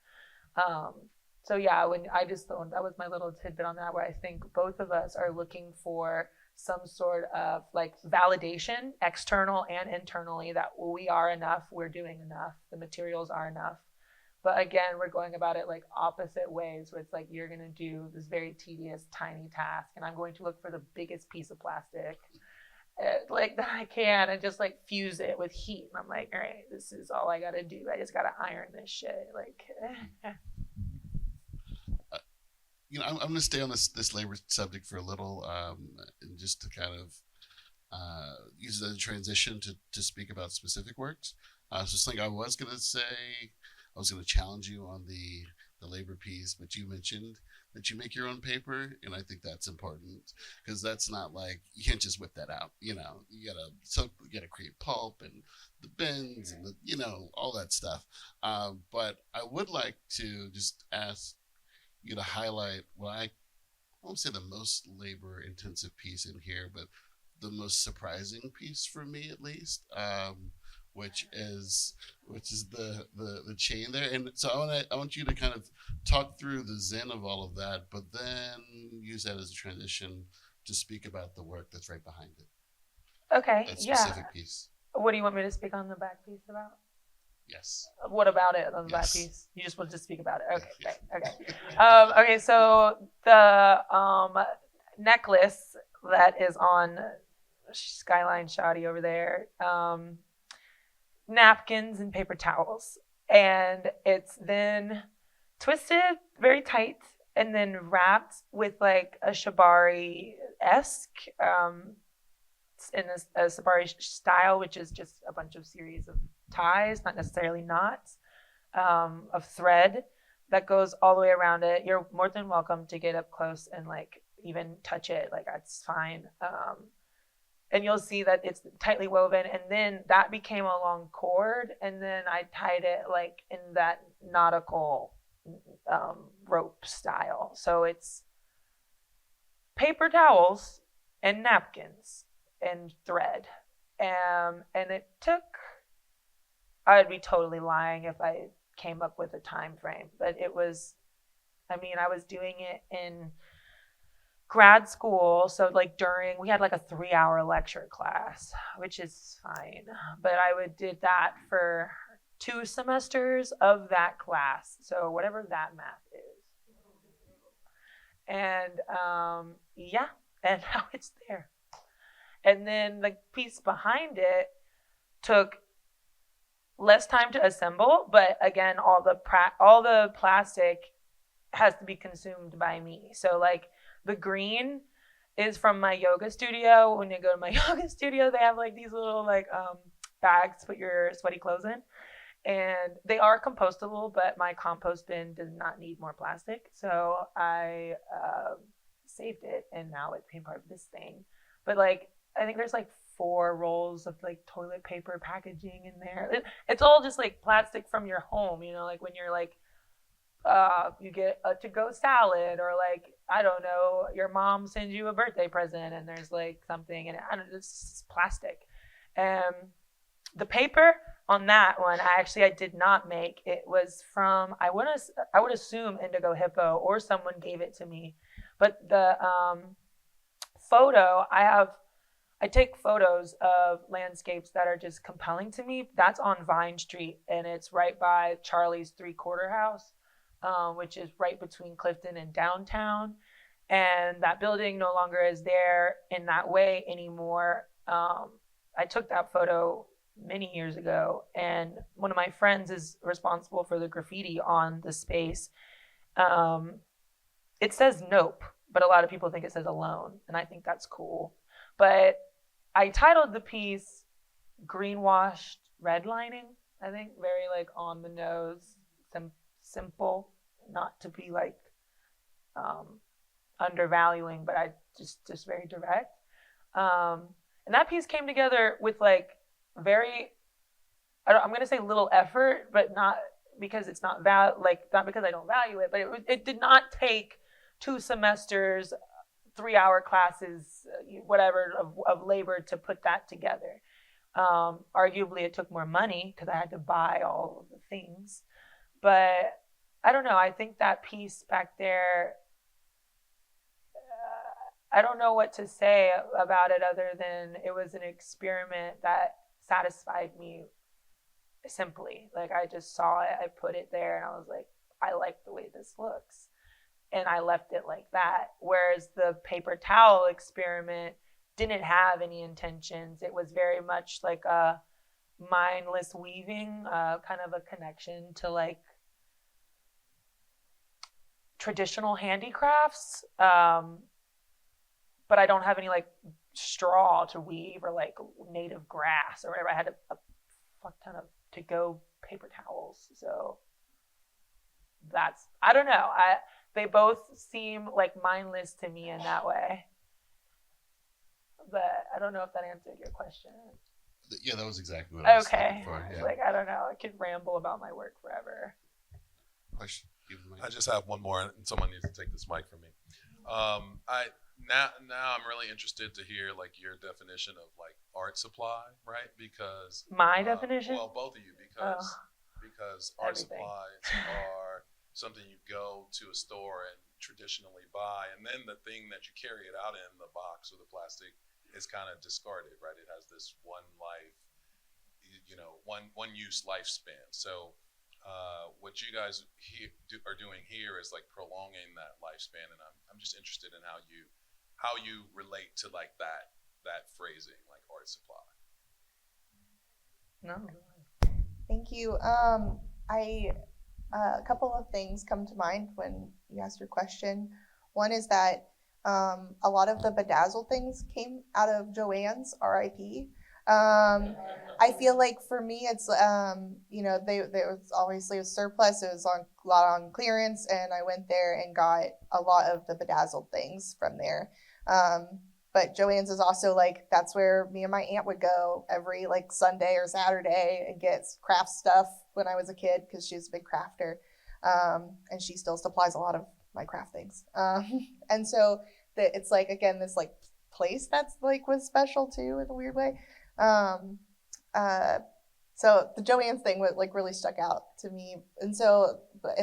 So yeah, when I just thought that was my little tidbit on that, where I think both of us are looking for some sort of like validation, external and internally, that we are enough, we're doing enough, the materials are enough. But again, we're going about it like opposite ways, where it's like you're going to do this very tedious, tiny task, and I'm going to look for the biggest piece of plastic like that I can and just like fuse it with heat. And I'm like, all right, this is all I got to do. I just got to iron this shit. Like, I'm going to stay on this labor subject for a little, and just to kind of use it as a transition to speak about specific works. So SLiNK, I was going to challenge you on the labor piece, but you mentioned that you make your own paper, and I think that's important, because that's not like, you can't just whip that out. You gotta create pulp and the bins and all that stuff. But I would like to just ask you to highlight what I won't say the most labor intensive piece in here, but the most surprising piece for me, at least, which is the chain there. And so I want you to kind of talk through the zen of all of that, but then use that as a transition to speak about the work that's right behind it. okay, That yeah. specific piece. What do you want me to speak on the back piece about? Yes. What about it on the Yes. back piece? You just want to speak about it. Okay, Yeah. okay. Okay, so the necklace that is on Skyline Shoddy over there, napkins and paper towels, and it's then twisted very tight and then wrapped with like a shibari-esque, in a shibari style, which is just a bunch of series of ties, not necessarily knots, of thread that goes all the way around it. You're more than welcome to get up close and like even touch it, like that's fine. And you'll see that it's tightly woven, and then that became a long cord, and then I tied it like in that nautical rope style. So it's paper towels and napkins and thread, and it took, I'd be totally lying if I came up with a time frame, but it was, I mean, I was doing it in grad school, so like we had like a 3-hour lecture class, which is fine, but I did that for 2 semesters of that class, so whatever that math is. And yeah, and now it's there. And then the piece behind it took less time to assemble, but again, all the plastic has to be consumed by me. So like the green is from my yoga studio. When you go to my yoga studio, they have like these little like bags to put your sweaty clothes in, and they are compostable, but my compost bin does not need more plastic, so I saved it, and now it became part of this thing. But like, I think there's like 4 rolls of like toilet paper packaging in there. It's all just like plastic from your home, like when you're like, you get a to-go salad, or like, I don't know, your mom sends you a birthday present and there's like something, and it's plastic. The paper on that one, I did not make. It was from, I would assume Indigo Hippo, or someone gave it to me. But the photo, I take photos of landscapes that are just compelling to me. That's on Vine Street, and it's right by Charlie's 3-quarter house, which is right between Clifton and downtown. And that building no longer is there in that way anymore. I took that photo many years ago, and one of my friends is responsible for the graffiti on the space. It says Nope, but a lot of people think it says Alone, and I think that's cool. But I titled the piece Greenwashed Redlining, I think, very like on the nose, simple, not to be like undervaluing, but I just very direct. And that piece came together with like very, I'm gonna say little effort, but not because it's not not because I don't value it, but it did not take 2 semesters, 3-hour classes, whatever of labor to put that together. Arguably, it took more money because I had to buy all of the things, but I don't know. I think that piece back there, I don't know what to say about it other than it was an experiment that satisfied me simply. Like I just saw it, I put it there, and I was like, I like the way this looks. And I left it like that. Whereas the paper towel experiment didn't have any intentions. It was very much like a mindless weaving, kind of a connection to like traditional handicrafts. But I don't have any like straw to weave or like native grass or whatever. I had a fuck ton of to-go paper towels. So that's, I don't know. They both seem like mindless to me in that way. But I don't know if that answered your question. Yeah, that was exactly what I was Okay. looking for. Yeah. Like, I don't know. I could ramble about my work forever. Question. Give the mic. I just have one more, and someone needs to take this mic from me. Now I'm really interested to hear like your definition of like art supply, right? Because My definition? Well, both of you, because art Everything. supplies are something you go to a store and traditionally buy, and then the thing that you carry it out in, the box or the plastic, is kind of discarded, right? It has this one life, one use lifespan. So what you guys are doing here is like prolonging that lifespan, and I'm just interested in how you relate to like that phrasing, like art supply. No. Thank you. A couple of things come to mind when you asked your question. One is that a lot of the bedazzled things came out of Joann's, RIP. I feel like for me, it's there was obviously a surplus. It was a lot on clearance, and I went there and got a lot of the bedazzled things from there. But Joann's is also like, that's where me and my aunt would go every like Sunday or Saturday and get craft stuff when I was a kid, because she was a big crafter. And she still supplies a lot of my craft things. And so it's like, again, this like place that's like was special too in a weird way. So the Joann's thing was like really stuck out to me. And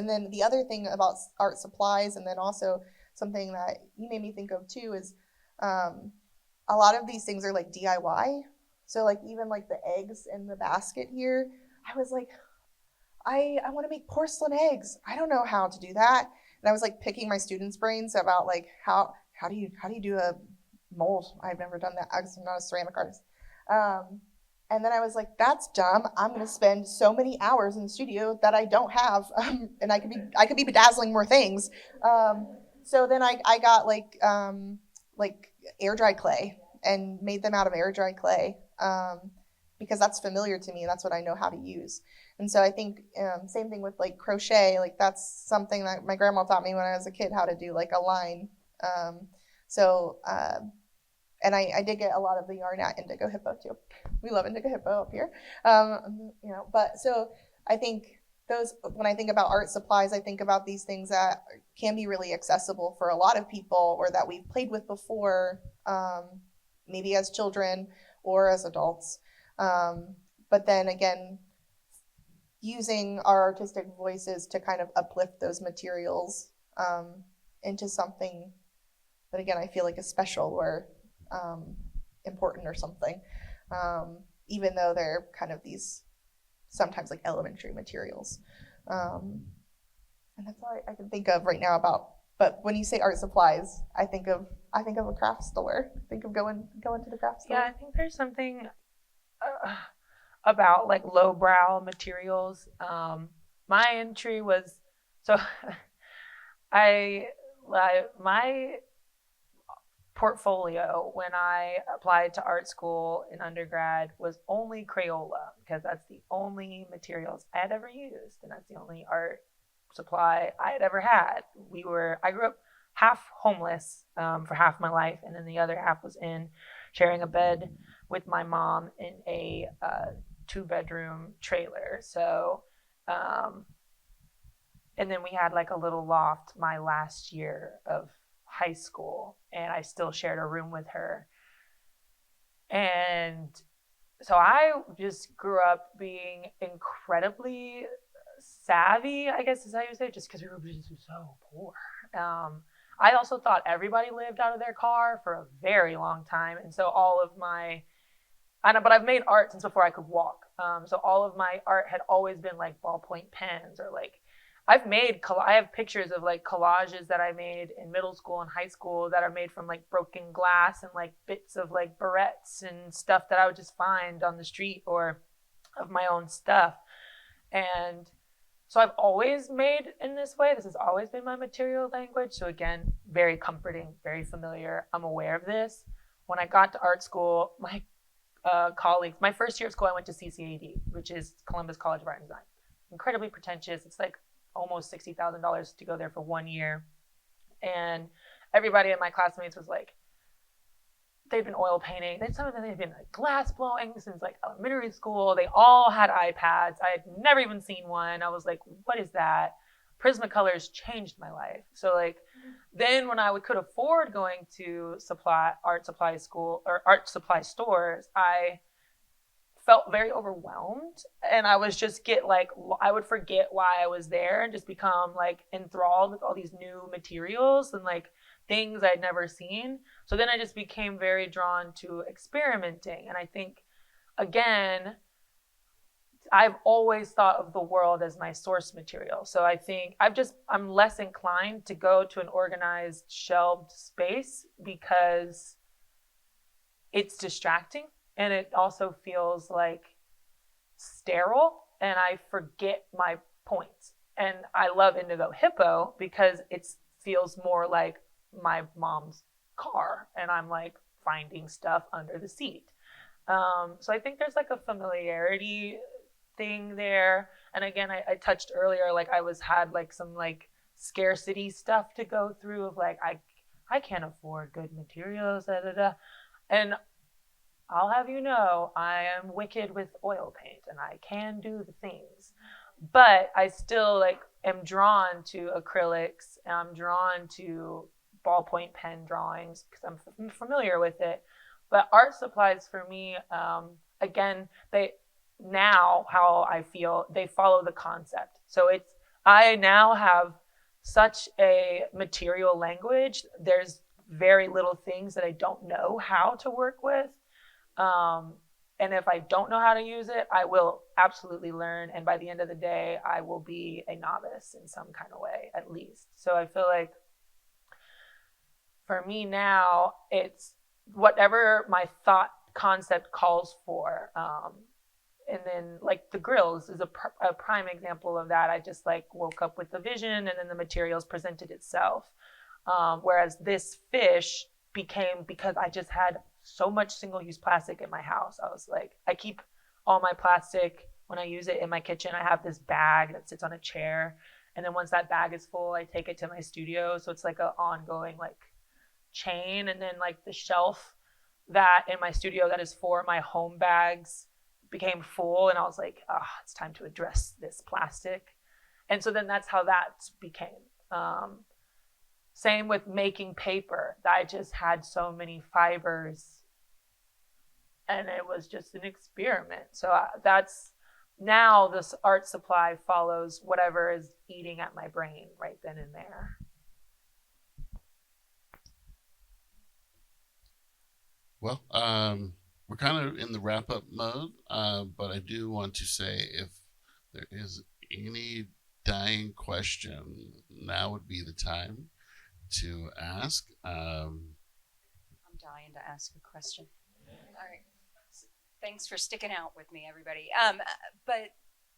then the other thing about art supplies, and then also something that you made me think of too, is a lot of these things are like DIY. So like even like the eggs in the basket here, I was like, I want to make porcelain eggs. I don't know how to do that. And I was like picking my students' brains about like how do you do a mold? I've never done that. I'm not a ceramic artist. And then I was like, that's dumb. I'm going to spend so many hours in the studio that I don't have, and I could be bedazzling more things. So then I got like air dry clay and made them out of air dry clay, because that's familiar to me. That's what I know how to use. And so I think same thing with like crochet. Like that's something that my grandma taught me when I was a kid, how to do like a line. And I did get a lot of the yarn at Indigo Hippo too. We love Indigo Hippo up here. But so I think when I think about art supplies, I think about these things that can be really accessible for a lot of people, or that we've played with before, maybe as children or as adults. But then again, using our artistic voices to kind of uplift those materials into something that, again, I feel like is special or important or something, even though they're kind of these sometimes like elementary materials. And that's all I can think of right now about. But when you say art supplies, I think of a craft store. I think of going to the craft store. Yeah, I think there's something about like lowbrow materials. My entry was my portfolio when I applied to art school in undergrad was only Crayola, because that's the only materials I had ever used, and that's the only art supply I had ever had. I grew up half homeless for half my life, and then the other half was in sharing a bed with my mom in a 2-bedroom trailer. So, and then we had like a little loft my last year of high school, and I still shared a room with her. And so I just grew up being incredibly savvy, I guess is how you say it, just because we were just so poor. I also thought everybody lived out of their car for a very long time. And so but I've made art since before I could walk. So all of my art had always been like ballpoint pens, or like I have pictures of like collages that I made in middle school and high school that are made from like broken glass and like bits of like barrettes and stuff that I would just find on the street, or of my own stuff. And so I've always made in this way. This has always been my material language. So again, very comforting, very familiar. I'm aware of this. When I got to art school, my colleagues, my first year of school, I went to CCAD, which is Columbus College of Art and Design. Incredibly pretentious. It's like almost $60,000 to go there for 1 year. And everybody in my classmates was like, they'd been oil painting. Some of them had been like glass blowing since like elementary school. They all had iPads. I had never even seen one. I was like, what is that? Prismacolors changed my life. So like then when I could afford going to art supply school or art supply stores, I felt very overwhelmed, and I was just I would forget why I was there and just become like enthralled with all these new materials and like things I'd never seen. So then I just became very drawn to experimenting. And I think, again, I've always thought of the world as my source material. So I think I'm less inclined to go to an organized, shelved space because it's distracting. And it also feels like sterile, and I forget my points. And I love Indigo Hippo because it feels more like my mom's car, and I'm like finding stuff under the seat. So I think there's like a familiarity thing there. And again, I touched earlier, like had like some like scarcity stuff to go through of like, I can't afford good materials, And I'll have you know, I am wicked with oil paint and I can do the things, but I still like am drawn to acrylics, and I'm drawn to ballpoint pen drawings because I'm familiar with it. But art supplies for me, again, how I feel, they follow the concept. So I now have such a material language. There's very little things that I don't know how to work with. And if I don't know how to use it, I will absolutely learn. And by the end of the day, I will be a novice in some kind of way, at least. So I feel like for me now, it's whatever my thought concept calls for. And then like the grills is a prime example of that. I just like woke up with the vision, and then the materials presented itself. Whereas this fish became because I just had so much single-use plastic in my house. I was like, I keep all my plastic when I use it in my kitchen. I have this bag that sits on a chair, and then once that bag is full, I take it to my studio. So it's like an ongoing like chain. And then like the shelf that in my studio that is for my home bags became full, and I was like, it's time to address this plastic. And so then that's how that became. Same with making paper. I just had so many fibers, and it was just an experiment. So that's now this art supply follows whatever is eating at my brain right then and there. Well, we're kind of in the wrap up mode, but I do want to say if there is any dying question, now would be the time to ask. I'm dying to ask a question. All right. Thanks for sticking out with me, everybody. But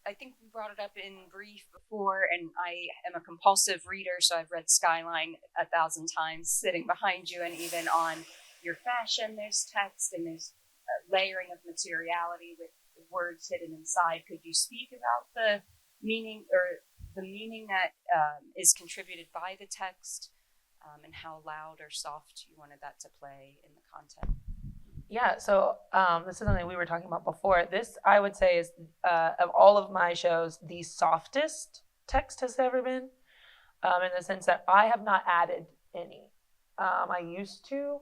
I think we brought it up in brief before, and I am a compulsive reader, so I've read Skyline 1,000 times sitting behind you, and even on your fashion, there's text and there's layering of materiality with words hidden inside. Could you speak about the meaning or the meaning that is contributed by the text, and how loud or soft you wanted that to play in the content. Yeah, so this is something we were talking about before. This, I would say, is of all of my shows, the softest text has ever been, in the sense that I have not added any. I used to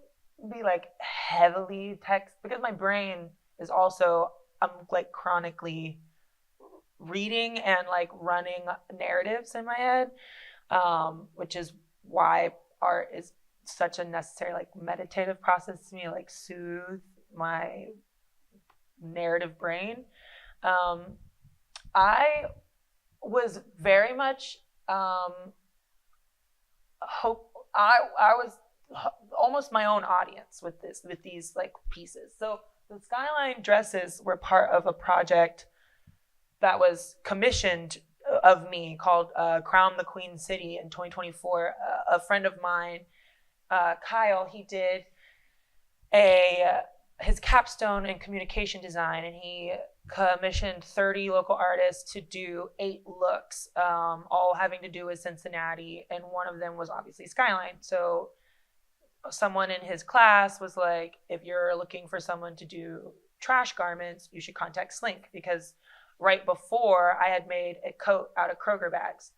be like heavily text because my brain is also, I'm like chronically reading and like running narratives in my head, which is why art is such a necessary like meditative process to me, like soothe my narrative brain. I was very much I was almost my own audience with these like pieces. So the skyline dresses were part of a project that was commissioned of me called Crown the Queen City in 2024. A friend of mine, Kyle, he did his capstone in communication design, and he commissioned 30 local artists to do 8 looks, all having to do with Cincinnati, and one of them was obviously Skyline. So someone in his class was like, if you're looking for someone to do trash garments, you should contact SLiNK, because right before I had made a coat out of Kroger bags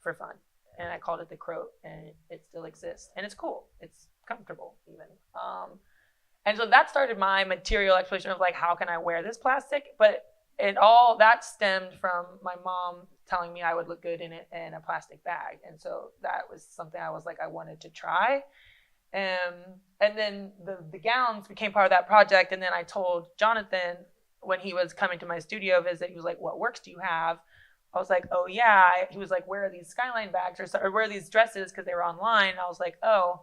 for fun, and I called it the Croat, and it still exists, and it's cool, it's comfortable even. And so that started my material exploration of like, how can I wear this plastic? But it all that stemmed from my mom telling me I would look good in it in a plastic bag, and so that was something I was like, I wanted to try. And then the gowns became part of that project, and then I told Jonathan when he was coming to my studio visit, he was like, what works do you have? I was like, oh yeah. He was like, where are these Skyline bags or where are these dresses? Because they were online. And I was like, oh,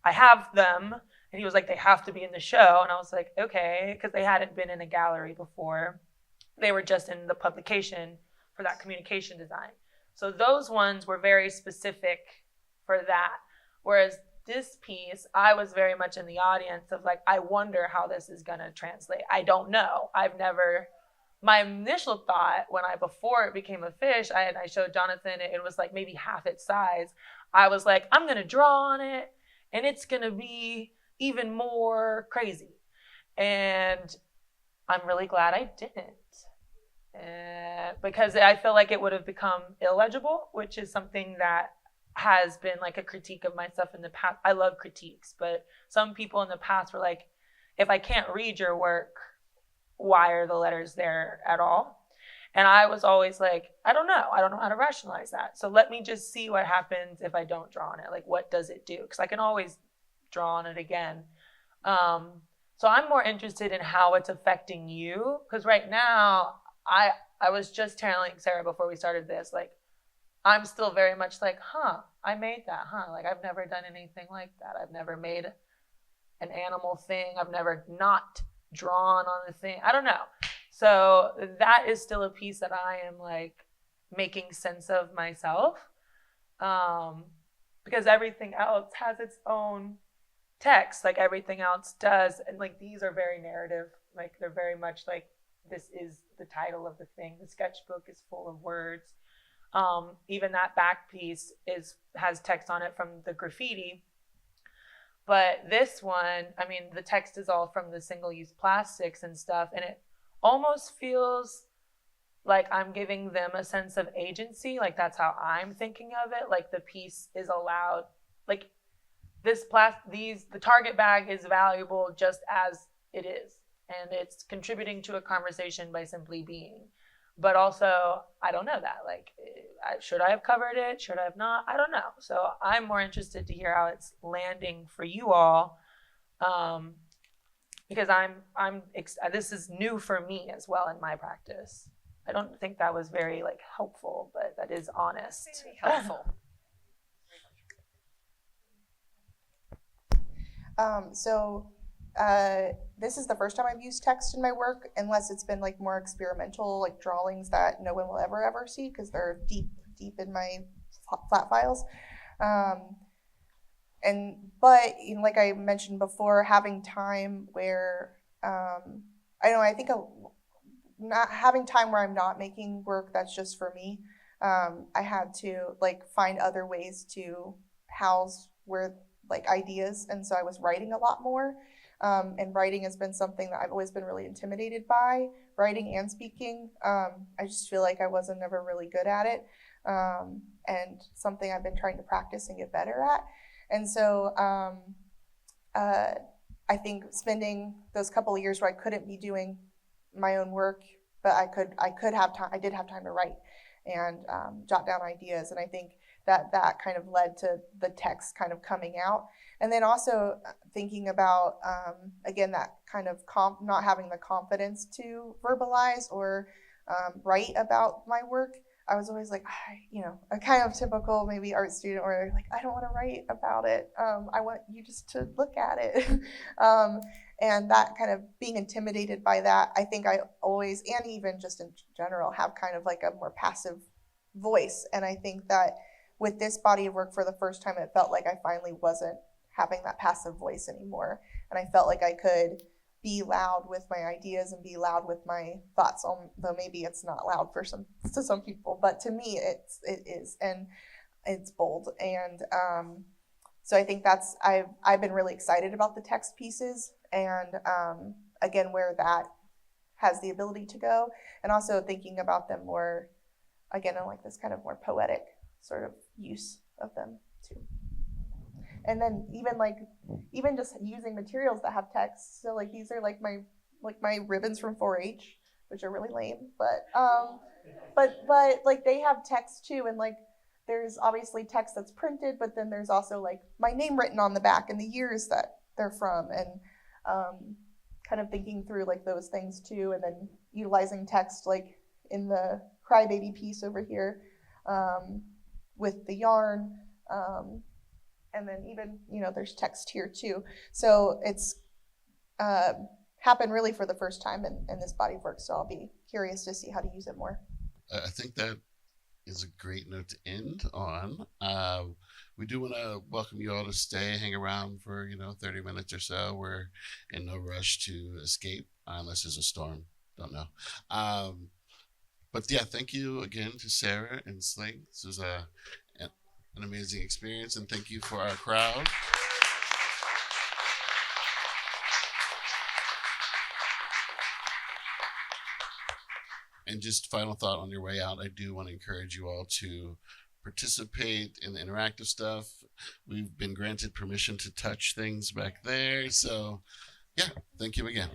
I have them. And he was like, they have to be in the show. And I was like, okay, because they hadn't been in a gallery before. They were just in the publication for that communication design. So those ones were very specific for that. Whereas this piece, I was very much in the audience of like, I wonder how this is going to translate. I don't know. My initial thought before it became a fish, I showed Jonathan, it was like maybe half its size. I was like, I'm going to draw on it and it's going to be even more crazy. And I'm really glad I didn't. Because I feel like it would have become illegible, which is something that has been like a critique of myself in the past. I love critiques, but some people in the past were like, if I can't read your work, why are the letters there at all? And I was always like, I don't know how to rationalize that. So let me just see what happens if I don't draw on it. Like, what does it do? Because I can always draw on it again. So I'm more interested in how it's affecting you. Because right now, I was just telling Sarah before we started this, like, I'm still very much like, I made that, like I've never done anything like that. I've never made an animal thing. I've never not drawn on a thing. I don't know. So that is still a piece that I am like making sense of myself, because everything else has its own text, like everything else does. And like, these are very narrative, like they're very much like, this is the title of the thing. The sketchbook is full of words. Even that back piece has text on it from the graffiti. But this one, I mean, the text is all from the single-use plastics and stuff, and it almost feels like I'm giving them a sense of agency. Like that's how I'm thinking of it. Like the piece is allowed, like the target bag is valuable just as it is, and it's contributing to a conversation by simply being. But also, I don't know that. Like, should I have covered it? Should I have not? I don't know. So I'm more interested to hear how it's landing for you all, because this is new for me as well in my practice. I don't think that was very like helpful, but that is honest. Very helpful. This is the first time I've used text in my work, unless it's been like more experimental, like drawings that no one will ever see because they're deep in my flat files. But like I mentioned before, having time where not having time where I'm not making work that's just for me, I had to like find other ways to house where like ideas, and so I was writing a lot more. And writing has been something that I've always been really intimidated by, writing and speaking. I just feel like I wasn't ever really good at it, and something I've been trying to practice and get better at. And so I think spending those couple of years where I couldn't be doing my own work, but I could have time. I did have time to write and jot down ideas, and I think that kind of led to the text kind of coming out. And then also thinking about again, that kind of not having the confidence to verbalize or write about my work. I was always like, a kind of typical maybe art student where like, I don't want to write about it. I want you just to look at it. And that kind of being intimidated by that, I think I always, and even just in general, have kind of like a more passive voice. And I think that with this body of work, for the first time, it felt like I finally wasn't having that passive voice anymore. And I felt like I could be loud with my ideas and be loud with my thoughts, though maybe it's not loud to some people, but to me it is, and it's bold. And so I think I've been really excited about the text pieces, and again, where that has the ability to go, and also thinking about them more again in like this kind of more poetic sort of use of them too. And then even just using materials that have text. So like these are like my ribbons from 4-H, which are really lame, but like they have text too, and like there's obviously text that's printed, but then there's also like my name written on the back and the years that they're from, and kind of thinking through like those things too, and then utilizing text like in the crybaby piece over here with the yarn. And then even, there's text here too. So it's happened really for the first time in this body of work. So I'll be curious to see how to use it more. I think that is a great note to end on. We do want to welcome you all to stay, hang around for, 30 minutes or so. We're in no rush to escape unless there's a storm. Don't know. But yeah, thank you again to Sarah and SLiNK. This was an amazing experience, and thank you for our crowd. And just final thought on your way out, I do want to encourage you all to participate in the interactive stuff. We've been granted permission to touch things back there. So yeah, thank you again.